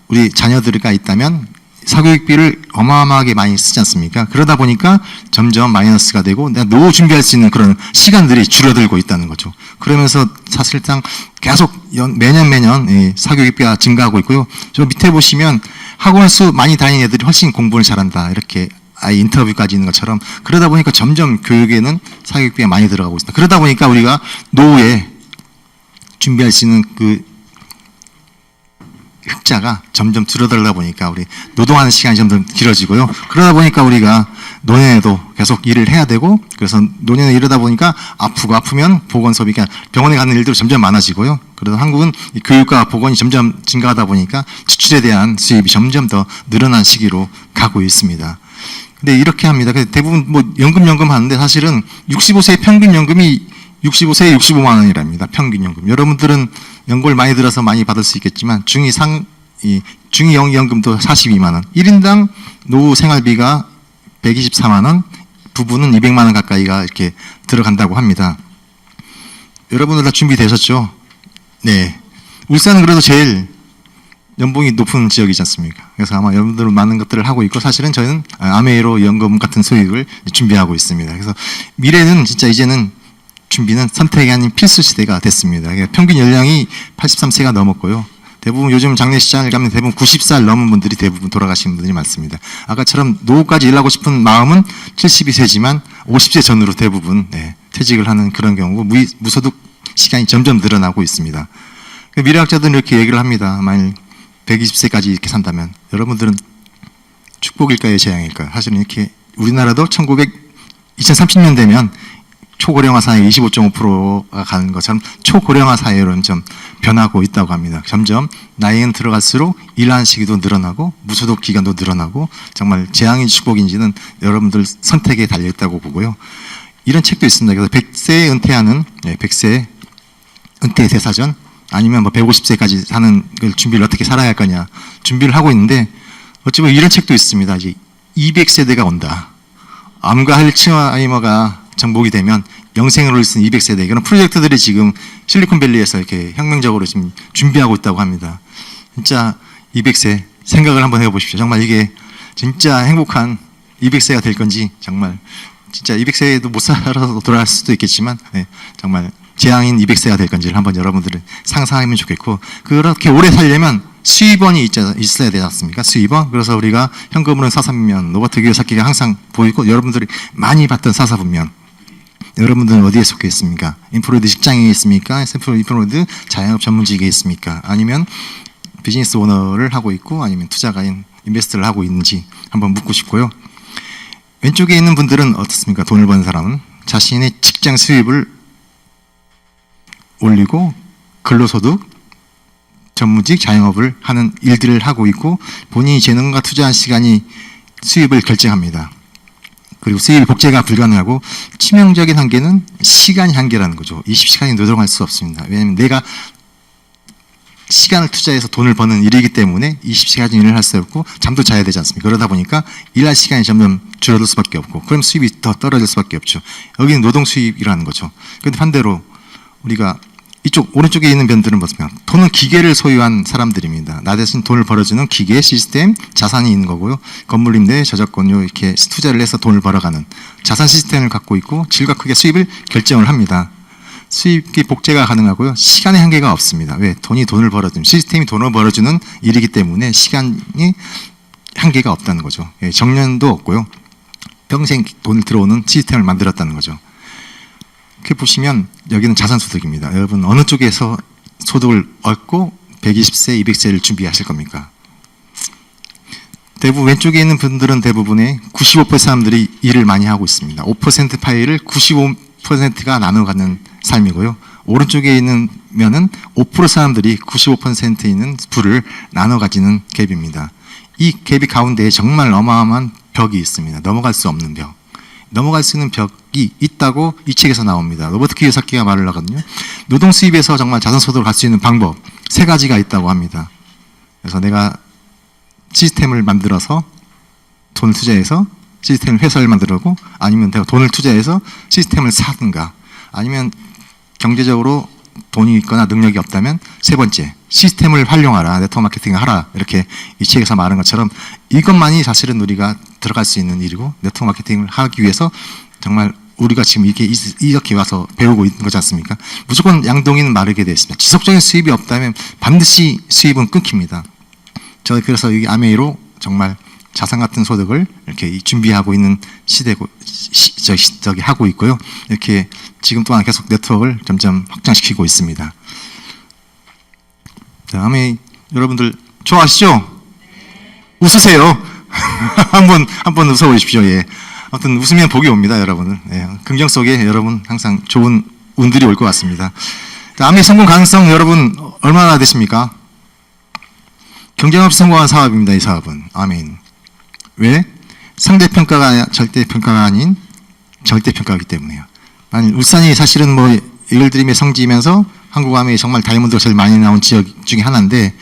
우리 자녀들이 있다면 사교육비를 어마어마하게 많이 쓰지 않습니까? 그러다 보니까 점점 마이너스가 되고 내가 노후 준비할 수 있는 그런 시간들이 줄어들고 있다는 거죠. 그러면서 사실상 계속 매년 사교육비가 증가하고 있고요. 저 밑에 보시면 학원 수 많이 다니는 애들이 훨씬 공부를 잘한다. 이렇게 아예 인터뷰까지 있는 것처럼 그러다 보니까 점점 교육에는 사교육비가 많이 들어가고 있습니다. 그러다 보니까 우리가 노후에 준비할 수 있는 그 흑자가 점점 줄어들다 보니까 우리 노동하는 시간이 점점 길어지고요. 그러다 보니까 우리가 노년에도 계속 일을 해야 되고 그래서 노년에 이러다 보니까 아프면 보건 소비가 병원에 가는 일들이 점점 많아지고요. 그래서 한국은 이 교육과 보건이 점점 증가하다 보니까 지출에 대한 수입이 점점 더 늘어난 시기로 가고 있습니다. 근데 이렇게 합니다. 대부분 뭐 연금 하는데 사실은 65세 평균 연금이 65세에 65만 원이랍니다. 평균 연금. 여러분들은 연금을 많이 들어서 많이 받을 수 있겠지만 중위 연금도 42만 원. 1인당 노후 생활비가 124만 원, 부부는 200만 원 가까이가 이렇게 들어간다고 합니다. 여러분들 다 준비되셨죠? 네. 울산은 그래도 제일 연봉이 높은 지역이지 않습니까? 그래서 아마 여러분들은 많은 것들을 하고 있고 사실은 저희는 아메이로 연금 같은 수익을 준비하고 있습니다. 그래서 미래는 진짜 이제는 준비는 선택이 아닌 필수 시대가 됐습니다. 평균 연령이 83세가 넘었고요. 대부분 요즘 장례식장을 가면 대부분 90살 넘은 분들이 대부분 돌아가시는 분들이 많습니다. 아까처럼 노후까지 일하고 싶은 마음은 72세지만 50세 전후로 대부분 퇴직을 하는 그런 경우고 무소득 시간이 점점 늘어나고 있습니다. 미래학자들은 이렇게 얘기를 합니다. 만일 120세까지 이렇게 산다면 여러분들은 축복일까요, 재앙일까요? 사실은 이렇게 우리나라도 2030년 되면 초고령화 사회 25.5%가 가는 것처럼 초고령화 사회로는 좀 변하고 있다고 합니다. 점점 나이는 들어갈수록 일하는 시기도 늘어나고 무소득 기간도 늘어나고 정말 재앙인지 축복인지는 여러분들 선택에 달려있다고 보고요. 이런 책도 있습니다. 그래서 100세에 은퇴하는 100세 은퇴 대사전 아니면 뭐 150세까지 사는 걸 준비를 어떻게 살아야 할 거냐 준비를 하고 있는데 어찌 보면 이런 책도 있습니다. 이제 200세대가 온다. 암과 알츠하이머가 정복이 되면 영생으로 쓰는 200세대 그런 프로젝트들이 지금 실리콘밸리에서 이렇게 혁명적으로 지금 준비하고 있다고 합니다. 진짜 200세 생각을 한번 해보십시오. 정말 이게 진짜 행복한 200세가 될 건지 정말 진짜 200세에도 못 살아서 돌아갈 수도 있겠지만 정말 재앙인 200세가 될 건지를 한번 여러분들은 상상하면 좋겠고 그렇게 오래 살려면 수입원이 있어야 되지 않습니까? 수입원. 그래서 우리가 현금으로는 사사분면 로버트 기요사키가 항상 보이고 여러분들이 많이 봤던 사사분면 여러분들은 어디에 속해 있습니까? 인프로이드 직장에 있습니까? 인프로이드 자영업 전문직에 있습니까? 아니면 비즈니스 오너를 하고 있고 아니면 투자가인 인베스트를 하고 있는지 한번 묻고 싶고요. 왼쪽에 있는 분들은 어떻습니까? 돈을 버는 사람은 자신의 직장 수입을 올리고 근로소득, 전문직, 자영업을 하는 일들을 하고 있고 본인이 재능과 투자한 시간이 수입을 결정합니다. 그리고 수입 복제가 불가능하고 치명적인 한계는 시간이 한계라는 거죠. 20시간이 노동할 수 없습니다. 왜냐하면 내가 시간을 투자해서 돈을 버는 일이기 때문에 20시간 일을 할 수 없고 잠도 자야 되지 않습니까? 그러다 보니까 일할 시간이 점점 줄어들 수밖에 없고 그럼 수입이 더 떨어질 수밖에 없죠. 여기는 노동 수입이라는 거죠. 그런데 반대로 우리가 이쪽 오른쪽에 있는 변들은 보시면 돈은 기계를 소유한 사람들입니다. 나 대신 돈을 벌어주는 기계, 시스템, 자산이 있는 거고요. 건물 임대, 저작권료 이렇게 투자를 해서 돈을 벌어가는 자산 시스템을 갖고 있고 질과 크게 수입을 결정을 합니다. 수입이 복제가 가능하고요. 시간의 한계가 없습니다. 왜? 돈을 벌어주는 시스템이 돈을 벌어주는 일이기 때문에 시간이 한계가 없다는 거죠. 예, 정년도 없고요. 평생 돈을 들어오는 시스템을 만들었다는 거죠. 이렇게 보시면 여기는 자산소득입니다. 여러분 어느 쪽에서 소득을 얻고 120세, 200세를 준비하실 겁니까? 대부분 왼쪽에 있는 분들은 대부분의 95% 사람들이 일을 많이 하고 있습니다. 5% 파이를 95%가 나눠 갖는 삶이고요. 오른쪽에 있는 면은 5% 사람들이 95% 있는 부를 나눠 가지는 갭입니다. 이 갭이 가운데에 정말 어마어마한 벽이 있습니다. 넘어갈 수 없는 벽. 넘어갈 수 있는 벽이 있다고 이 책에서 나옵니다. 로버트 키요사키가 말을 하거든요. 노동 수입에서 정말 자산소득을 갈 수 있는 방법 3가지가 있다고 합니다. 그래서 내가 시스템을 만들어서 돈을 투자해서 시스템 회사를 만들고 아니면 내가 돈을 투자해서 시스템을 사든가 아니면 경제적으로 돈이 있거나 능력이 없다면 3번째 시스템을 활용하라, 네트워크 마케팅을 하라 이렇게 이 책에서 말한 것처럼 이것만이 사실은 우리가 들어갈 수 있는 일이고 네트워크 마케팅을 하기 위해서 정말 우리가 지금 이렇게 와서 배우고 있는 거지 않습니까? 무조건 양동이는 마르게 되어 있습니다. 지속적인 수입이 없다면 반드시 수입은 끊깁니다. 저 그래서 이 아메이로 정말 자산 같은 소득을 이렇게 준비하고 있는 시대고 저기 하고 있고요. 이렇게 지금 또한 계속 네트워크를 점점 확장시키고 있습니다. 다음에 여러분들 좋아하시죠? 웃으세요. 한번 웃어보십시오. 예. 아무튼 웃으면 복이 옵니다, 여러분은. 예. 긍정 속에 여러분 항상 좋은 운들이 올 것 같습니다. 아메이 성공 가능성 여러분 얼마나 되십니까? 경쟁 없이 성공한 사업입니다, 이 사업은. 아멘. 왜? 상대평가가 절대평가가 아닌 절대평가이기 때문에요. 만일 울산이 사실은 뭐 이글드림의 성지이면서 한국 아메이 정말 다이아몬드가 제일 많이 나온 지역 중에 하나인데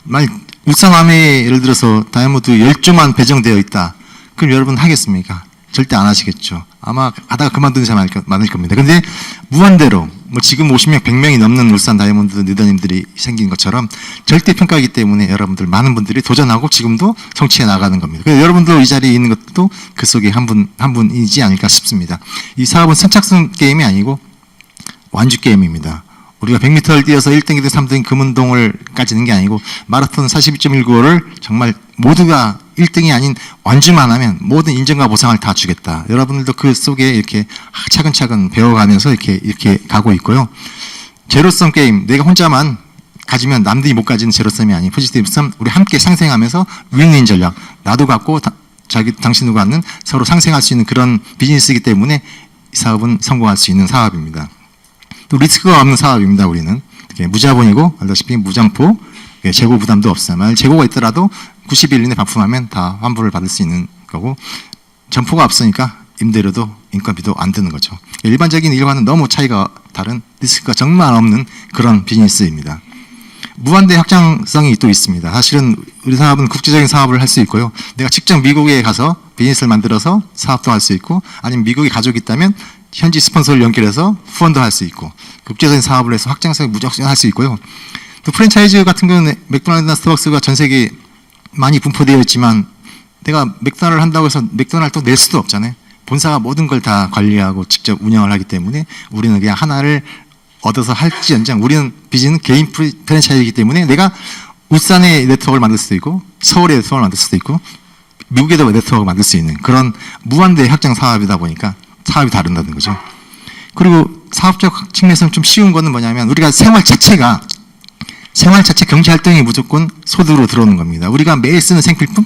만일 울산 아메이에 예를 들어서 다이아몬드 10조만 배정되어 있다. 그럼 여러분 하겠습니까? 절대 안 하시겠죠. 아마 하다가 그만두는 사람 많을 겁니다. 근데 무한대로 뭐 지금 50명, 100명이 넘는 울산 다이아몬드 리더님들이 생긴 것처럼 절대평가이기 때문에 여러분들 많은 분들이 도전하고 지금도 성취해 나가는 겁니다. 그래서 여러분도 이 자리에 있는 것도 그 속에 한 분이지 않을까 싶습니다. 이 사업은 선착순 게임이 아니고 완주 게임입니다. 우리가 100m를 뛰어서 1등이든 3등 금운동을 까지는 게 아니고 마라톤 42.195를 정말 모두가 1등이 아닌 완주만 하면 모든 인정과 보상을 다 주겠다. 여러분들도 그 속에 이렇게 차근차근 배워가면서 이렇게 가고 있고요. 제로섬 게임, 내가 혼자만 가지면 남들이 못 가지는 제로섬이 아닌 포지티브 섬, 우리 함께 상생하면서 윈윈 전략, 나도 갖고 당신도 갖는 서로 상생할 수 있는 그런 비즈니스이기 때문에 이 사업은 성공할 수 있는 사업입니다. 또 리스크가 없는 사업입니다. 우리는 무자본이고 알다시피 무장포, 재고 부담도 없어요. 만약 재고가 있더라도 90일 이내 반품하면 다 환불을 받을 수 있는 거고 점포가 없으니까 임대료도 인건비도 안 드는 거죠. 일반적인 일과는 너무 차이가 다른 리스크가 정말 없는 그런 비즈니스입니다. 무한대 확장성이 또 있습니다. 사실은 우리 사업은 국제적인 사업을 할 수 있고요. 내가 직접 미국에 가서 비즈니스를 만들어서 사업도 할 수 있고 아니면 미국에 가족이 있다면 현지 스폰서를 연결해서 후원도 할 수 있고 국제적인 사업을 해서 확장성을 무조건 할 수 있고요. 또 프랜차이즈 같은 경우는 맥도날드나 스타벅스가 전 세계에 많이 분포되어 있지만 내가 맥도날드를 한다고 해서 맥도날드 또 낼 수도 없잖아요. 본사가 모든 걸 다 관리하고 직접 운영을 하기 때문에 우리는 그냥 하나를 얻어서 할지언정 우리는 비즈니스는 개인 프랜차이즈이기 때문에 내가 울산에 네트워크를 만들 수도 있고 서울에 네트워크를 만들 수도 있고 미국에도 네트워크를 만들 수 있는 그런 무한대 확장 사업이다 보니까 사업이 다른다는 거죠. 그리고 사업적 측면에서는 좀 쉬운 거는 뭐냐면 우리가 생활 자체 경제활동이 무조건 소득으로 들어오는 겁니다. 우리가 매일 쓰는 생필품,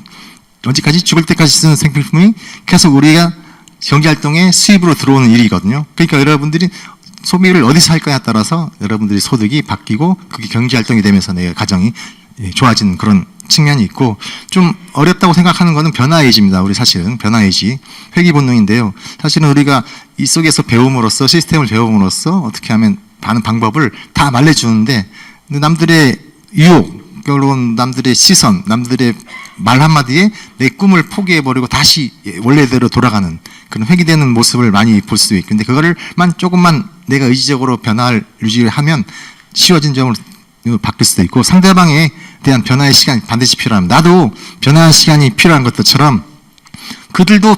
언제까지? 죽을 때까지 쓰는 생필품이 계속 우리가 경제활동의 수입으로 들어오는 일이거든요. 그러니까 여러분들이 소비를 어디서 할 거냐에 따라서 여러분들이 소득이 바뀌고 그게 경제활동이 되면서 내 가정이 좋아지는 그런 측면이 있고, 좀 어렵다고 생각하는 거는 변화의지입니다. 우리 사실은 변화의지, 회귀 본능인데요. 사실은 우리가 이 속에서 배움으로써, 시스템을 배움으로써 어떻게 하면 많은 방법을 다 말해주는데, 남들의 유혹, 결론 남들의 시선, 남들의 말 한마디에 내 꿈을 포기해버리고 다시 원래대로 돌아가는 그런 회귀되는 모습을 많이 볼 수 있고, 근데 그거를만 조금만 내가 의지적으로 변화를 유지를 하면 쉬워진 점을 바뀔 수도 있고, 상대방에 대한 변화의 시간이 반드시 필요합니다. 나도 변화의 시간이 필요한 것처럼 그들도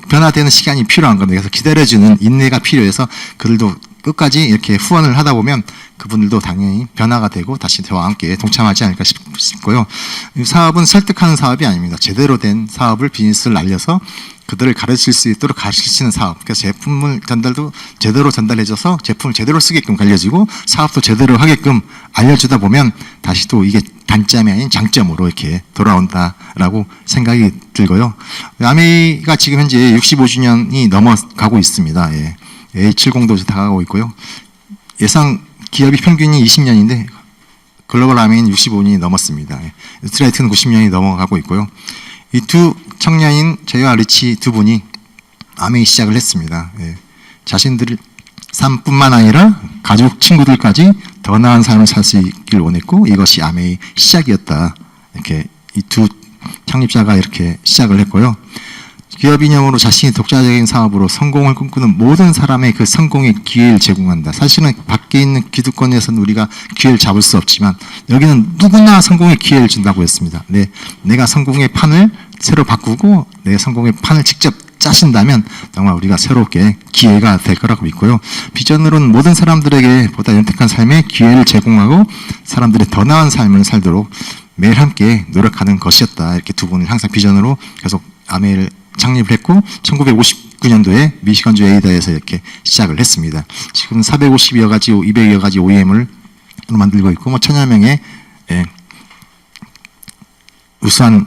변화되는 시간이 필요한 겁니다. 그래서 기다려주는 인내가 필요해서 그들도 끝까지 이렇게 후원을 하다 보면 그분들도 당연히 변화가 되고 다시 저와 함께 동참하지 않을까 싶고요. 이 사업은 설득하는 사업이 아닙니다. 제대로 된 사업을, 비즈니스를 알려서 그들을 가르칠 수 있도록 가르치는 사업. 그래서 제품을 전달도 제대로 전달해줘서 제품을 제대로 쓰게끔 알려지고 사업도 제대로 하게끔 알려주다 보면 다시 또 이게 단점이 아닌 장점으로 이렇게 돌아온다라고 생각이 들고요. 아메이가 지금 현재 65주년이 넘어가고 있습니다. 예. A70도 다가가고 있고요. 예상 기업이 평균이 20년인데 글로벌 아메이는 65년이 넘었습니다. 예. 스트라이트는 90년이 넘어가고 있고요. 이 두 청년인 저희와 리치 두 분이 아메이 시작을 했습니다. 예. 자신들 삶뿐만 아니라 가족, 친구들까지 더 나은 삶을 살 수 있길 원했고, 이것이 아메이 시작이었다. 이렇게 이 두 창립자가 이렇게 시작을 했고요. 기업 이념으로 자신이 독자적인 사업으로 성공을 꿈꾸는 모든 사람의 그 성공의 기회를 제공한다. 사실은 밖에 있는 기득권에서는 우리가 기회를 잡을 수 없지만 여기는 누구나 성공의 기회를 준다고 했습니다. 내가 성공의 판을 새로 바꾸고 내 성공의 판을 직접 짜신다면 정말 우리가 새롭게 기회가 될 거라고 믿고요. 비전으로는 모든 사람들에게 보다 윤택한 삶의 기회를 제공하고 사람들이 더 나은 삶을 살도록 매일 함께 노력하는 것이었다. 이렇게 두 분을 항상 비전으로 계속 아메이를 창립을 했고 1959년도에 미시건주 에이다에서 이렇게 시작을 했습니다. 지금 450여 가지, 200여 가지 OEM을 만들고 있고 뭐 천여 명의 우수한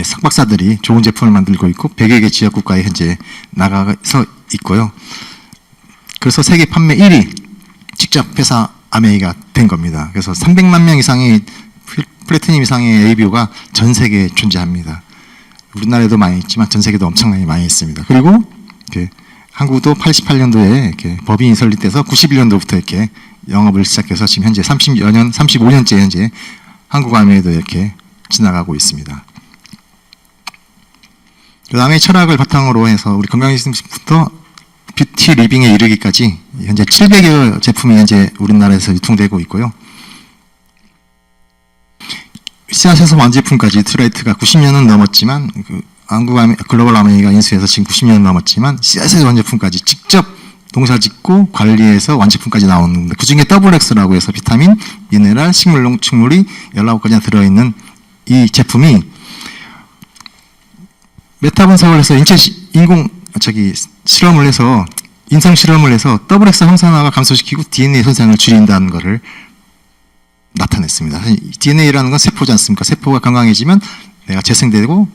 석박사들이 좋은 제품을 만들고 있고 100여 개 지역 국가에 현재 나가서 있고요. 그래서 세계 판매 1위 직접 회사 아메이가 된 겁니다. 그래서 300만 명 이상의 플래티늄 이상의 ABO가 전 세계에 존재합니다. 우리나라에도 많이 있지만 전 세계도 엄청나게 많이 있습니다. 그리고 한국도 88년도에 이렇게 법인이 설립돼서 91년도부터 이렇게 영업을 시작해서 지금 현재 35년째 현재 한국 아메이도 이렇게 지나가고 있습니다. 아메이 철학을 바탕으로 해서 우리 건강기능식부터 뷰티 리빙에 이르기까지 현재 700여 제품이 현재 우리나라에서 유통되고 있고요. 씨앗에서 완제품까지 트라이트가 90년은 넘었지만 글로벌 아메이가 인수해서 지금 90년 넘었지만 씨앗에서 완제품까지 직접 농사짓고 관리해서 완제품까지 나오는데 그중에 WX라고 해서 비타민, 미네랄, 식물농, 축물이 19가지나 들어있는 이 제품이 메타 분석을 해서 실험을 해서 인성 실험을 해서 WX 형산화가 감소시키고 DNA 손상을 줄인다는 것을 나타냈습니다. DNA라는 건 세포지 않습니까? 세포가 건강해지면 내가 재생되고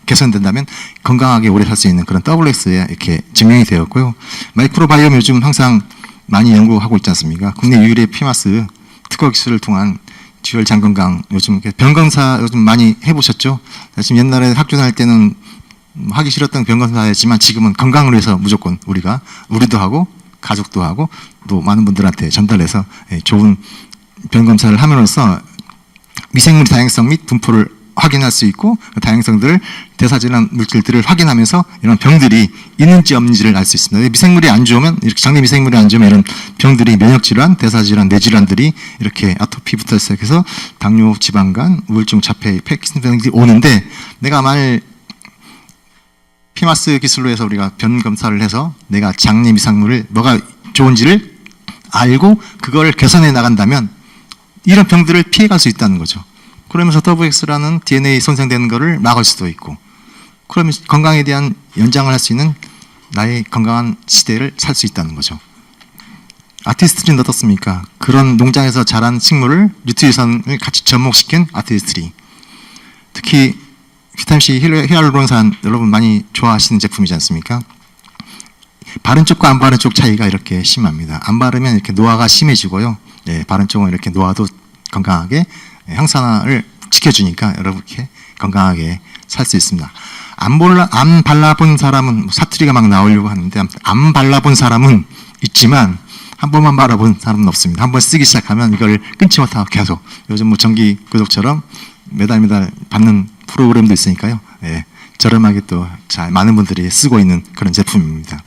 개선된다면 건강하게 오래 살 수 있는 그런 WX에 이렇게 증명이 되었고요. 마이크로바이옴 요즘 항상 많이 연구하고 있지 않습니까? 국내 유일의 피마스 특허 기술을 통한 듀얼 장건강 요즘 병검사 요즘 많이 해보셨죠? 지금 옛날에 학교 다닐 때는 하기 싫었던 병검사였지만 지금은 건강을 위해서 무조건 우리도 하고 가족도 하고 또 많은 분들한테 전달해서 좋은 병검사를 함으로써 미생물 다양성 및 분포를 확인할 수 있고 그 다양성들을 대사질환 물질들을 확인하면서 이런 병들이 있는지 없는지를 알 수 있습니다. 미생물이 안 좋으면 이렇게 장내 미생물이 안 좋으면 이런 병들이 면역질환, 대사질환, 뇌질환들이 이렇게 아토피부터 시작해서 당뇨, 지방간, 우울증, 자폐, 파킨슨 병들이 오는데 내가 만일 피마스 기술로 해서 우리가 변 검사를 해서 내가 장내 미생물을 뭐가 좋은지를 알고 그걸 개선해 나간다면 이런 병들을 피해갈 수 있다는 거죠. 그러면서 WX라는 DNA 손상되는 것을 막을 수도 있고 그러면 건강에 대한 연장을 할 수 있는 나의 건강한 시대를 살 수 있다는 거죠. 아티스트리는 어떻습니까? 그런 농장에서 자란 식물을 뉴트리션을 같이 접목시킨 아티스트리. 특히 비타민C 히알루론산 여러분 많이 좋아하시는 제품이지 않습니까? 바른 쪽과 안 바른 쪽 차이가 이렇게 심합니다. 안 바르면 이렇게 노화가 심해지고요. 바른 쪽은 이렇게 노화도 건강하게 형산화를 지켜주니까 여러분께 건강하게 살 수 있습니다. 안 발라본 사람은 사투리가 막 나오려고 하는데 안 발라본 사람은 있지만 한 번만 바라본 사람은 없습니다. 한 번 쓰기 시작하면 이걸 끊지 못하고 계속 요즘 뭐 정기 구독처럼 매달 받는 프로그램도 있으니까요. 예, 저렴하게 또 잘 많은 분들이 쓰고 있는 그런 제품입니다.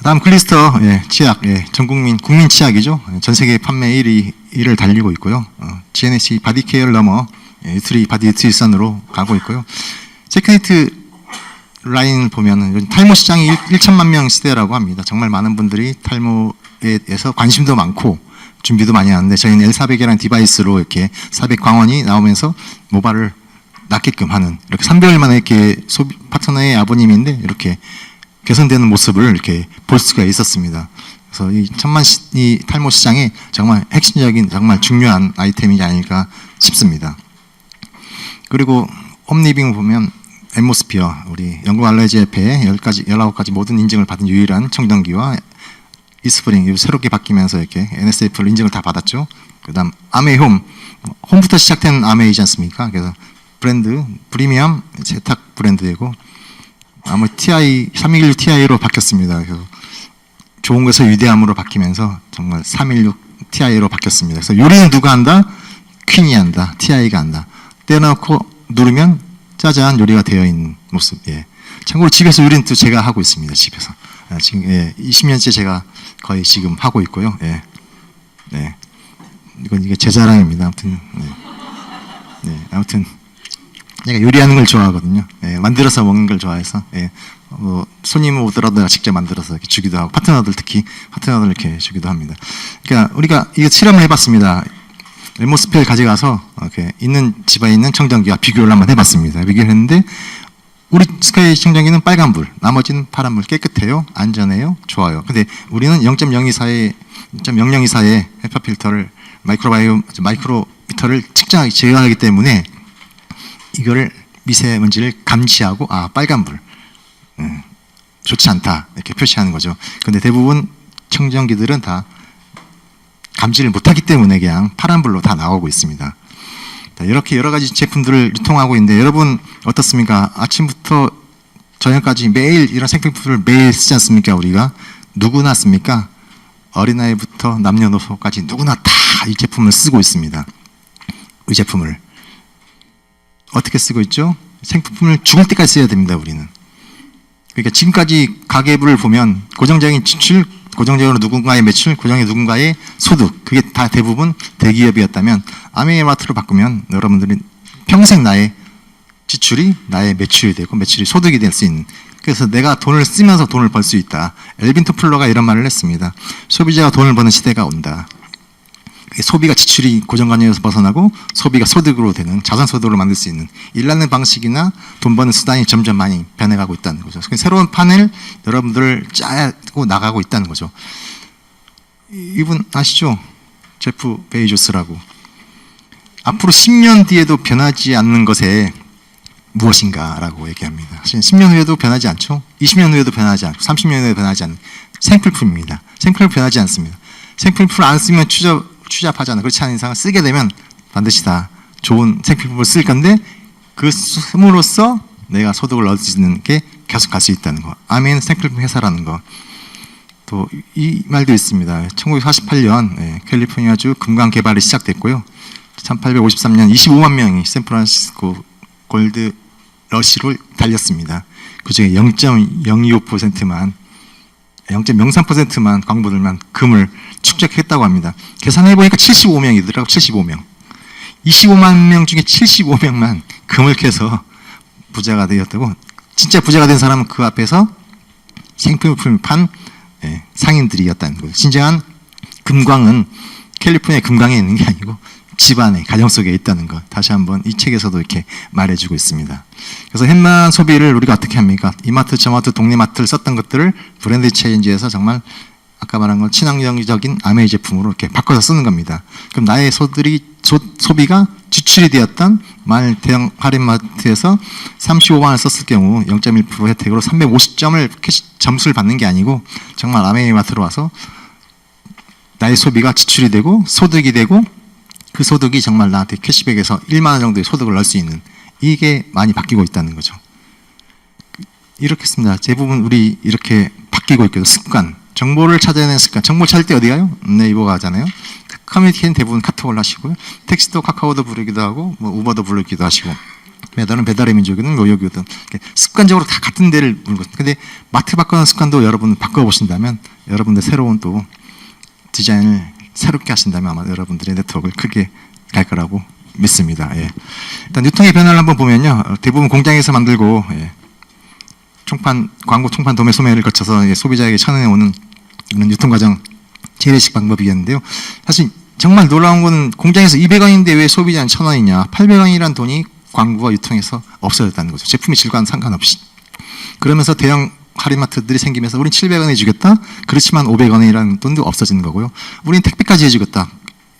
다음 클리스터 치약, 전 국민 치약이죠. 전 세계 판매 1위를 달리고 있고요. GNC 바디케어를 넘어 유트리 바디 유트리선으로 가고 있고요. 세크니트 라인 보면은 탈모 시장이 1천만 명 시대라고 합니다. 정말 많은 분들이 탈모에 대해서 관심도 많고 준비도 많이 하는데 저희는 L400이라는 디바이스로 이렇게 400 광원이 나오면서 모발을 낫게끔 하는 이렇게 3개월 만에 이렇게 파트너의 아버님인데 이렇게 개선되는 모습을 이렇게 볼 수가 있었습니다. 그래서 이 이 탈모 시장에 정말 핵심적인 정말 중요한 아이템이지 아닐까 싶습니다. 그리고 홈리빙 보면 앰모스피어, 우리 영국 알러지 협회에 19가지 모든 인증을 받은 유일한 청정기와 이스프링 새롭게 바뀌면서 이렇게 NSF를 인증을 다 받았죠. 그다음 아메홈, 홈부터 시작된 아메이지 않습니까? 그래서 브랜드 프리미엄 세탁 브랜드이고 아무 TI 316 TI로 바뀌었습니다. 그래서 좋은 것에서 위대함으로 바뀌면서 정말 316 TI로 바뀌었습니다. 그래서 요리는 누가 한다? 퀸이 한다. TI가 한다. 떼어놓고 누르면 짜잔 요리가 되어 있는 모습. 예. 참고로 집에서 요리는 또 제가 하고 있습니다. 집에서. 지금 20년째 제가 거의 지금 하고 있고요. 예. 네. 이게 제 자랑입니다. 아무튼 아무튼 제가 요리하는 걸 좋아하거든요. 예. 만들어서 먹는 걸 좋아해서 손님 오더라도 내가 직접 만들어서 이렇게 주기도 하고 특히 파트너들 이렇게 주기도 합니다. 그러니까 우리가 이거 실험을 해봤습니다. 앰모스피어를 가져가서 이렇게 있는 집에 있는 청정기와 비교를 한번 해봤습니다. 비교를 했는데 우리 스카이 청정기는 빨간불, 나머지는 파란불, 깨끗해요, 안전해요, 좋아요. 근데 우리는 0.002사의 헤파 필터를 마이크로미터를 측정하기 제어하기 때문에 이거를 미세먼지를 감지하고 빨간불 좋지 않다 이렇게 표시하는 거죠. 근데 대부분 청정기들은 다 감지를 못하기 때문에 그냥 파란불로 다 나오고 있습니다. 이렇게 여러 가지 제품들을 유통하고 있는데 여러분 어떻습니까? 아침부터 저녁까지 매일 이런 생필품을 매일 쓰지 않습니까? 우리가 누구나 씁니까? 어린아이부터 남녀노소까지 누구나 다 이 제품을 쓰고 있습니다. 이 제품을 어떻게 쓰고 있죠? 생필품을 죽을 때까지 써야 됩니다. 우리는. 그러니까 지금까지 가계부를 보면 고정적인 지출, 고정적으로 누군가의 매출, 고정적인 누군가의 소득, 그게 다 대부분 대기업이었다면 아메이마트로 바꾸면 여러분들이 평생 나의 지출이 나의 매출이 되고 매출이 소득이 될 수 있는, 그래서 내가 돈을 쓰면서 돈을 벌 수 있다. 엘빈 토플러가 이런 말을 했습니다. 소비자가 돈을 버는 시대가 온다. 소비가 지출이 고정관념에서 벗어나고 소비가 소득으로 되는 자산소득으로 만들 수 있는 일하는 방식이나 돈 버는 수단이 점점 많이 변해가고 있다는 거죠. 새로운 판을 여러분들 짜고 나가고 있다는 거죠. 이분 아시죠? 제프 베이조스라고. 앞으로 10년 뒤에도 변하지 않는 것에 무엇인가라고 얘기합니다. 10년 후에도 변하지 않죠? 20년 후에도 변하지 않고 30년 후에도 변하지 않는 생필품입니다. 생필품 변하지 않습니다. 생필품을 안 쓰면 추잡하잖아. 그렇지 않은 이상은 쓰게 되면 반드시 다 좋은 생필품을 쓸 건데 그 씀으로써 내가 소득을 얻을 수 있는 게 계속 갈 수 있다는 거. 아멘 생필품 회사라는 거. 또 이 말도 있습니다. 1948년 캘리포니아주 금강 개발이 시작됐고요. 1853년 25만 명이 샌프란시스코 골드 러시로 달렸습니다. 그중에 0.025%만 0.03%만 광부들만 금을 축적했다고 합니다. 계산해보니까 75명이더라고요. 75명. 25만 명 중에 75명만 금을 캐서 부자가 되었다고. 진짜 부자가 된 사람은 그 앞에서 생필품을 판 상인들이었다는 거예요. 진정한 금광은 캘리포니아 금강에 있는 게 아니고 집안에, 가정 속에 있다는 것. 다시 한번 이 책에서도 이렇게 말해주고 있습니다. 그래서 햇만 소비를 우리가 어떻게 합니까? 이마트, 저마트, 동네마트를 썼던 것들을 브랜드 체인지에서 정말 아까 말한 건 친환경적인 아메이 제품으로 이렇게 바꿔서 쓰는 겁니다. 그럼 나의 소비가 지출이 되었던 만일 대형 할인마트에서 35만 원을 썼을 경우 0.1% 혜택으로 350점을 점수를 받는 게 아니고 정말 아메이 마트로 와서 나의 소비가 지출이 되고 소득이 되고 그 소득이 정말 나한테 캐시백에서 1만 원 정도의 소득을 넣을 수 있는, 이게 많이 바뀌고 있다는 거죠. 이렇겠습니다. 대부분 우리 이렇게 바뀌고 있거든요. 습관, 정보를 찾아내는 습관. 정보 찾을 때 어디 가요? 네이버가 하잖아요. 커뮤니티는 대부분 카톡을 하시고요. 택시도 카카오도 부르기도 하고, 뭐 우버도 부르기도 하시고, 배달은 배달의 민족이든 요요기든 습관적으로 다 같은 데를 물고. 근데 마트 바꾸는 습관도 여러분 바꿔보신다면, 여러분들 새로운 또 디자인을 새롭게 하신다면 아마 여러분들의 네트워크를 크게 갈 거라고 믿습니다. 예. 일단 유통의 변화를 한번 보면요, 대부분 공장에서 만들고, 예, 총판, 광고 총판 도매 소매를 거쳐서 소비자에게 전해 오는 이런 유통 과정 재래식 방법이었는데요. 사실 정말 놀라운 거는 공장에서 200원인데 왜 소비자는 1,000원이냐, 800원이라는 돈이 광고와 유통에서 없어졌다는 거죠. 제품의 질과는 상관없이. 그러면서 대형 할인마트들이 생기면서 우린 700원에 해주겠다. 그렇지만 500원이라는 돈도 없어지는 거고요. 우린 택배까지 해주겠다.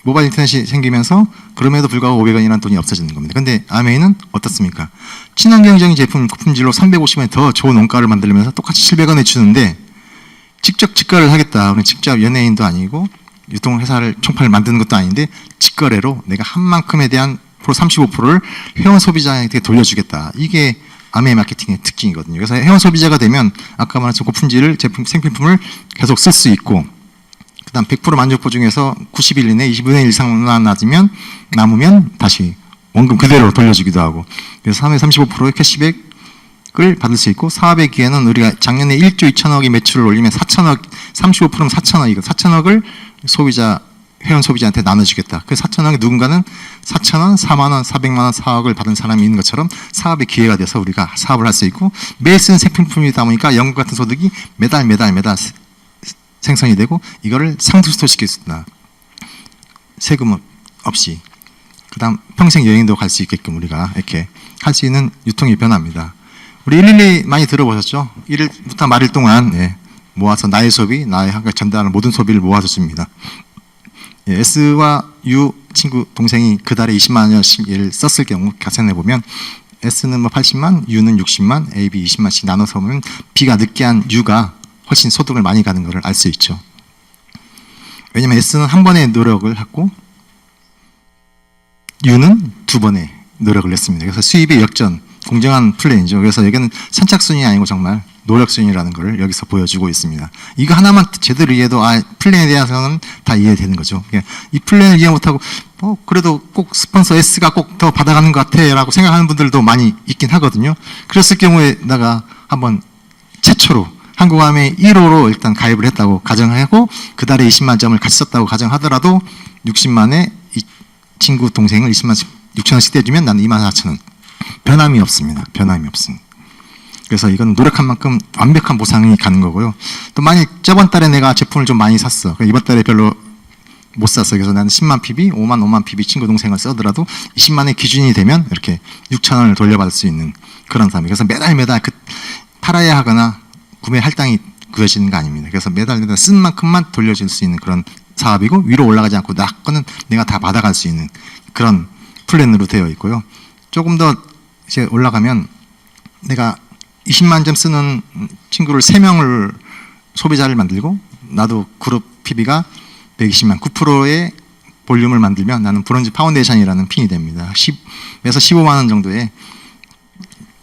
모바일 인터넷이 생기면서 그럼에도 불구하고 500원이라는 돈이 없어지는 겁니다. 근데 아메이는 어떻습니까? 친환경적인 제품 고품질로 350원에 더 좋은 원가를 만들면서 똑같이 700원에 주는데, 직접 직거래를 하겠다. 우리는 직접 연예인도 아니고 유통회사를 총판을 만드는 것도 아닌데 직거래로 내가 한 만큼에 대한 35%를 회원 소비자에게 돌려주겠다. 이게 아메이 마케팅의 특징이거든요. 그래서 회원 소비자가 되면 아까 말한 고품질을 제품 생필품을 계속 쓸 수 있고, 그다음 100% 만족도 중에서 90일 이내 20분의 1 이상만 남으면 다시 원금 그대로 돌려주기도 하고, 그래서 3회 35%의 캐시백을 받을 수 있고, 사업의 기회는 우리가 작년에 1조 2천억의 매출을 올리면 4천억, 35%면 4천억이고 4천억을 회원 소비자한테 나눠주겠다. 그 4천억에 누군가는 4천원, 4만원, 400만원, 4억을 받은 사람이 있는 것처럼 사업의 기회가 돼서 우리가 사업을 할 수 있고, 매일 쓰는 생필품이다 보니까 연금 같은 소득이 매달 생성이 되고, 이거를 상수시킬 수 있다. 세금 없이. 그 다음 평생 여행도 갈 수 있게끔 우리가 이렇게 할 수 있는 유통의 변화입니다. 우리 112 많이 들어보셨죠? 1일부터 말일 동안, 예, 모아서 나의 소비, 나의 한각 전달하는 모든 소비를 모아서 줍니다. 예, S와 U 친구 동생이 그 달에 20만 원씩을 썼을 경우 계산해 보면, S는 뭐 80만, U는 60만, A, B 20만씩 나눠서 보면 B가 느끼한 U가 훨씬 소득을 많이 가는 것을 알 수 있죠. 왜냐면 S는 한 번의 노력을 했고 U는 두 번의 노력을 했습니다. 그래서 수입의 역전, 공정한 플랜이죠. 그래서 여기는 선착순이 아니고 정말 노력순이라는 것을 여기서 보여주고 있습니다. 이거 하나만 제대로 이해해도 플랜에 대해서는 다 이해되는 거죠. 이 플랜을 이해 못하고 그래도 꼭 스폰서 S가 꼭 더 받아가는 것 같아 라고 생각하는 분들도 많이 있긴 하거든요. 그랬을 경우에 내가 한번 최초로 한국암에 1호로 일단 가입을 했다고 가정하고 그 달에 20만 점을 같이 썼다고 가정하더라도 60만에 이 친구 동생을 20만 6천원씩 떼주면 나는 24,000원. 변함이 없습니다. 변함이 없습니다. 그래서 이건 노력한 만큼 완벽한 보상이 가는 거고요. 또 만약 저번 달에 내가 제품을 좀 많이 샀어. 이번 달에 별로 못 샀어. 그래서 나는 10만 PB, 5만 PB 친구 동생을 써더라도 20만의 기준이 되면 이렇게 6,000원을 돌려받을 수 있는 그런 사람이. 그래서 매달 팔아야 하거나 구매 할당이 구해지는 거 아닙니다. 그래서 매달 쓴 만큼만 돌려줄 수 있는 그런 사업이고, 위로 올라가지 않고 나 거는 내가 다 받아갈 수 있는 그런 플랜으로 되어 있고요. 조금 더 이제 올라가면 내가 20만 점 쓰는 친구를 3명을 소비자를 만들고, 나도 그룹 PB가 120만 9%의 볼륨을 만들면 나는 브론즈 파운데이션이라는 핀이 됩니다. 10에서 15만 원 정도의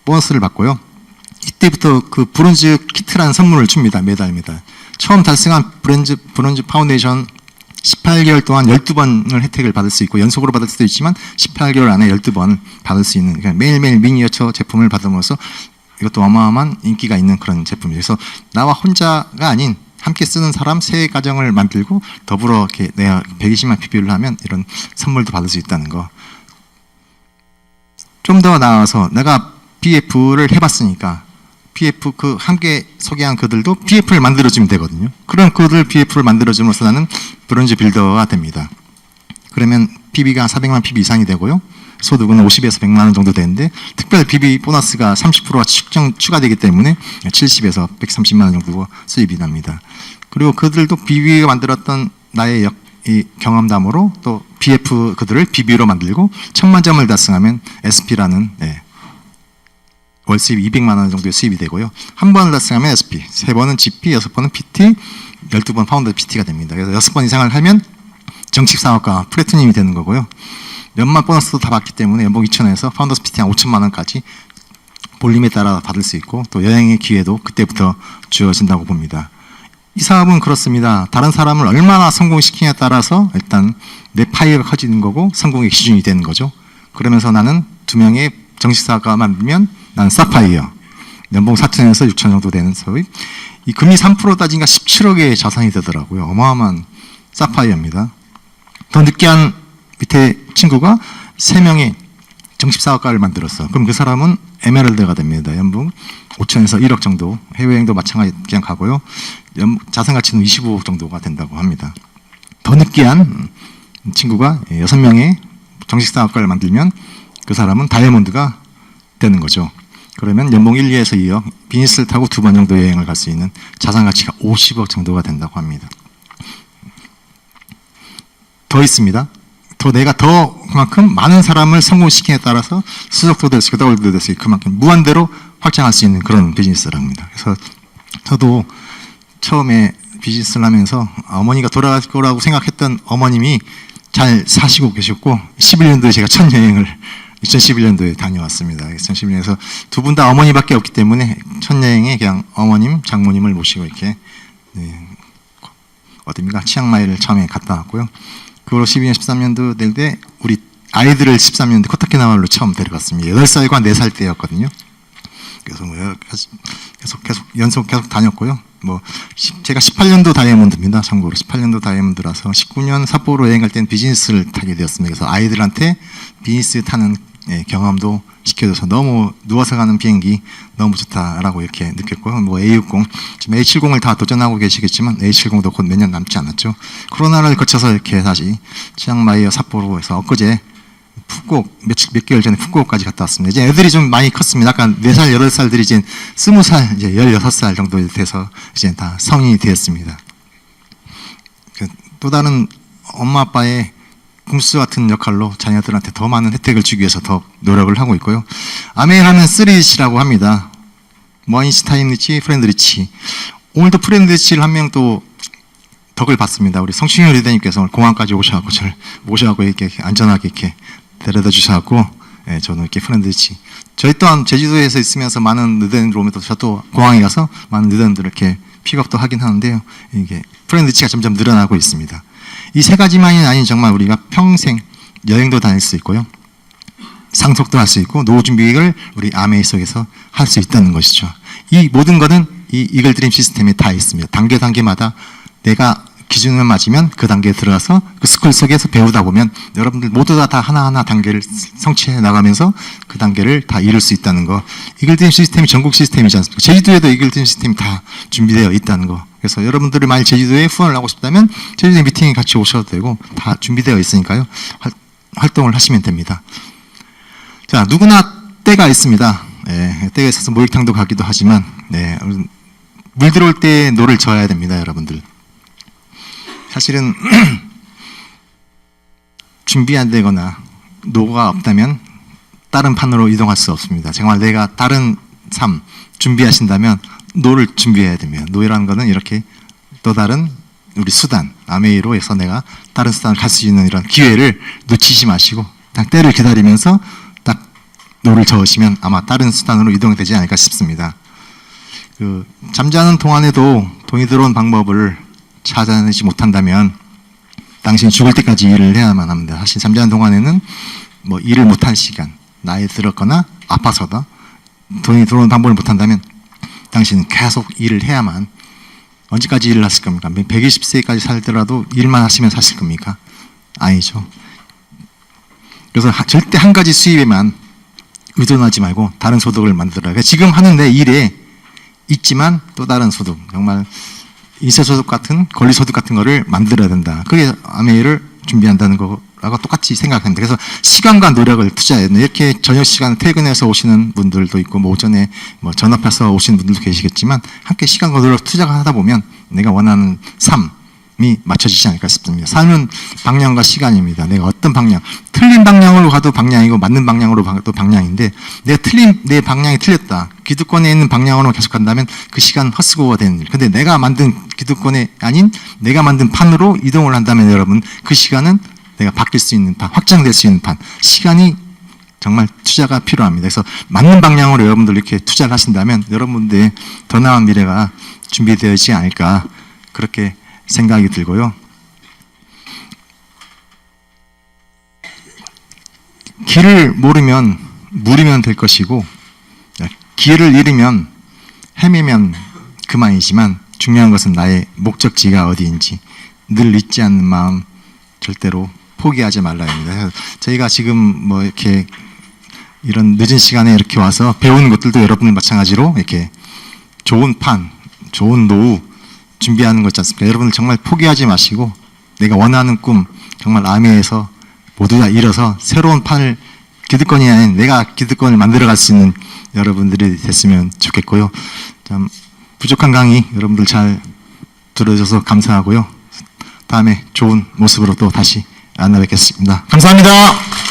보너스를 받고요. 이때부터 그 브론즈 키트라는 선물을 줍니다. 매달. 처음 달성한 브론즈 파운데이션 18개월 동안 12번을 혜택을 받을 수 있고, 연속으로 받을 수도 있지만 18개월 안에 12번 받을 수 있는, 그러니까 매일매일 미니어처 제품을 받으면서 이것도 어마어마한 인기가 있는 그런 제품이에요. 그래서 나와 혼자가 아닌 함께 쓰는 사람 세 가정을 만들고 더불어 이렇게 내가 120만 PB를 하면 이런 선물도 받을 수 있다는 거. 좀 더 나아가서 내가 BF를 해봤으니까 BF 그 함께 소개한 그들도 BF를 만들어주면 되거든요. 그런 그들 BF를 만들어줌으로써 나는 브론즈 빌더가 됩니다. 그러면 PB가 400만 PB 이상이 되고요. 소득은 50에서 100만 원 정도 되는데, 특별 PB 보너스가 30%가 추가되기 때문에 70에서 130만 원 정도 수입이 납니다. 그리고 그들도 BB가 만들었던 나의 이 경험담으로 또 BF 그들을 BB로 만들고 1000만 점을 달성하면 SP라는 월 수입 200만 원 정도의 수입이 되고요. 한 번을 달성하면 SP, 3번은 GP, 6번은 PT, 12번 파운드 PT가 됩니다. 그래서 6번 이상을 하면 정식 사업가 플래티늄이 되는 거고요. 연말 보너스도 다 받기 때문에 연봉 2천에서 파운더스 PT 한 5천만 원까지 볼륨에 따라 받을 수 있고 또 여행의 기회도 그때부터 주어진다고 봅니다. 이 사업은 그렇습니다. 다른 사람을 얼마나 성공시키냐에 따라서 일단 내 파이가 커지는 거고 성공의 기준이 되는 거죠. 그러면서 나는 2명의 정식 사업가 만들면 나는 사파이어. 연봉 4천에서 6천 정도 되는 소위 이 금리 3% 따지니까 17억의 자산이 되더라고요. 어마어마한 사파이어입니다. 더 느끼한 밑에 친구가 3명의 정식 사업가를 만들었어. 그럼 그 사람은 에메랄드가 됩니다. 연봉 5천에서 1억 정도. 해외여행도 마찬가지 그냥 가고요. 자산 가치는 25억 정도가 된다고 합니다. 더 느끼한 친구가 6명의 정식 사업가를 만들면 그 사람은 다이아몬드가 되는 거죠. 그러면 연봉 1, 2에서 2억, 비즈니스를 타고 2번 정도 여행을 갈 수 있는 자산 가치가 50억 정도가 된다고 합니다. 더 있습니다. 내가 그만큼 많은 사람을 성공시키기에 따라서 수석도 될 수 있고 더블도 될 수 있고 그만큼 무한대로 확장할 수 있는 그런 비즈니스랍니다. 그래서 저도 처음에 비즈니스를 하면서 어머니가 돌아갈 거라고 생각했던 어머님이 잘 사시고 계셨고 11년도에 제가 첫 여행을 2011년도에 다녀왔습니다. 2011년에서 2분 다 어머니밖에 없기 때문에 첫 여행에 그냥 어머님, 장모님을 모시고 이렇게 어디입니까? 치앙마이를 처음에 갔다 왔고요. 그 후로 12년, 13년도 될 때 우리 아이들을 13년도 코타키나발루 처음 데려갔습니다. 8살과 4살 때였거든요. 그래서 계속 다녔고요. 제가 18년도 다이아몬드입니다. 참고로 18년도 다이아몬드라서 19년 삿포로 여행 갈 때는 비즈니스를 타게 되었습니다. 그래서 아이들한테 비즈니스 타는 경험도 시켜줘서 너무 누워서 가는 비행기 너무 좋다라고 이렇게 느꼈고 A60 지금 A70을 다 도전하고 계시겠지만 A70도 곧 몇 년 남지 않았죠. 코로나를 거쳐서 이렇게 다시 치앙마이와 삿포로에서 엊그제 푸꾸옥 몇 개월 전에 푸꾸옥까지 갔다 왔습니다. 이제 애들이 좀 많이 컸습니다. 약간 4살, 8살들이 이제 20살, 이제 16살 정도 돼서 이제 다 성인이 되었습니다. 또 다른 엄마 아빠의 kum수 같은 역할로 자녀들한테 더 많은 혜택을 주기 위해서 더 노력을 하고 있고요. 아메이라는 3리치라고 합니다. 머니치, 타임리치, 프렌드리치. 오늘도 프렌드리치를 한 명 또 덕을 봤습니다. 우리 성충현 리더님께서 오늘 공항까지 오셔갖고 저를 모셔갖고 이렇게 안전하게 이렇게 데려다 주셔갖고 저는 이렇게 프렌드리치. 저희 또한 제주도에서 있으면서 많은 느덴들 오면 또 저도 공항에 가서 많은 느덴들을 이렇게 픽업도 하긴 하는데요. 이게 프렌드리치가 점점 늘어나고 있습니다. 이 3가지만이 아닌 정말 우리가 평생 여행도 다닐 수 있고요. 상속도 할 수 있고 노후 준비를 우리 아메이 속에서 할 수 있다는 것이죠. 이 모든 것은 이 이글드림 시스템에 다 있습니다. 단계마다 내가 기준을 맞으면 그 단계에 들어가서 그 스쿨 속에서 배우다 보면 여러분들 모두 다 하나하나 단계를 성취해 나가면서 그 단계를 다 이룰 수 있다는 거. 이글드림 시스템이 전국 시스템이지 않습니까? 제주도에도 이글드림 시스템이 다 준비되어 있다는 거. 그래서 여러분들이 만약 제주도에 후원을 하고 싶다면 제주도 미팅에 같이 오셔도 되고 다 준비되어 있으니까요. 활동을 하시면 됩니다. 자, 누구나 때가 있습니다. 때가 있어서 목욕탕도 가기도 하지만 물 들어올 때 노를 저어야 됩니다, 여러분들. 사실은 준비 안 되거나 노가 없다면 다른 판으로 이동할 수 없습니다. 정말 내가 다른 삶 준비하신다면 노를 준비해야 됩니다. 노라는 것은 이렇게 또 다른 우리 수단, 아메이로 해서 내가 다른 수단을 갈 수 있는 이런 기회를 놓치지 마시고 딱 때를 기다리면서 딱 노를 저으시면 아마 다른 수단으로 이동되지 않을까 싶습니다. 잠자는 동안에도 돈이 들어온 방법을 찾아내지 못한다면 당신이 죽을 때까지 일을 해야만 합니다. 사실 잠자는 동안에는 일을 못한 시간, 나이 들었거나 아파서다 돈이 들어오는 방법을 못한다면 당신은 계속 일을 해야만. 언제까지 일을 하실 겁니까? 120세까지 살더라도 일만 하시면 사실 겁니까? 아니죠. 그래서 절대 한 가지 수입에만 의존하지 말고 다른 소득을 만들어야 돼요. 지금 하는 내 일에 있지만 또 다른 소득, 정말 인쇄소득 같은 권리소득 같은 거를 만들어야 된다. 그게 아메이를 준비한다는 거라고 똑같이 생각합니다. 그래서 시간과 노력을 투자해야 된다. 이렇게 저녁 시간 퇴근해서 오시는 분들도 있고 오전에 전업해서 오시는 분들도 계시겠지만 함께 시간과 노력 투자하다 보면 내가 원하는 삶이 맞춰지지 않을까 싶습니다. 삶은 방향과 시간입니다. 내가 어떤 방향, 틀린 방향으로 가도 방향이고 맞는 방향으로 가도 방향인데 내가 내 방향이 틀렸다. 기득권에 있는 방향으로 계속 간다면 그 시간 헛수고가 되는 일. 근데 내가 만든 기득권이 아닌 내가 만든 판으로 이동을 한다면 여러분 그 시간은 내가 바뀔 수 있는 판, 확장될 수 있는 판. 시간이 정말 투자가 필요합니다. 그래서 맞는 방향으로 여러분들 이렇게 투자를 하신다면 여러분들의 더 나은 미래가 준비되어 있지 않을까 그렇게 생각이 들고요. 길을 모르면 물이면 될 것이고 길을 잃으면 헤매면 그만이지만 중요한 것은 나의 목적지가 어디인지 늘 잊지 않는 마음 절대로 포기하지 말라야 합니다. 그래서 저희가 지금 뭐 이렇게 이런 늦은 시간에 이렇게 와서 배우는 것들도 여러분들 마찬가지로 이렇게 좋은 판, 좋은 노후 준비하는 것 있지 않습니까? 여러분들 정말 포기하지 마시고 내가 원하는 꿈 정말 아미에서 모두 다 이뤄서 새로운 판을 기득권이 아닌 내가 기득권을 만들어갈 수 있는 여러분들이 됐으면 좋겠고요. 참 부족한 강의 여러분들 잘 들어줘서 감사하고요. 다음에 좋은 모습으로 또 다시 만나 뵙겠습니다. 감사합니다.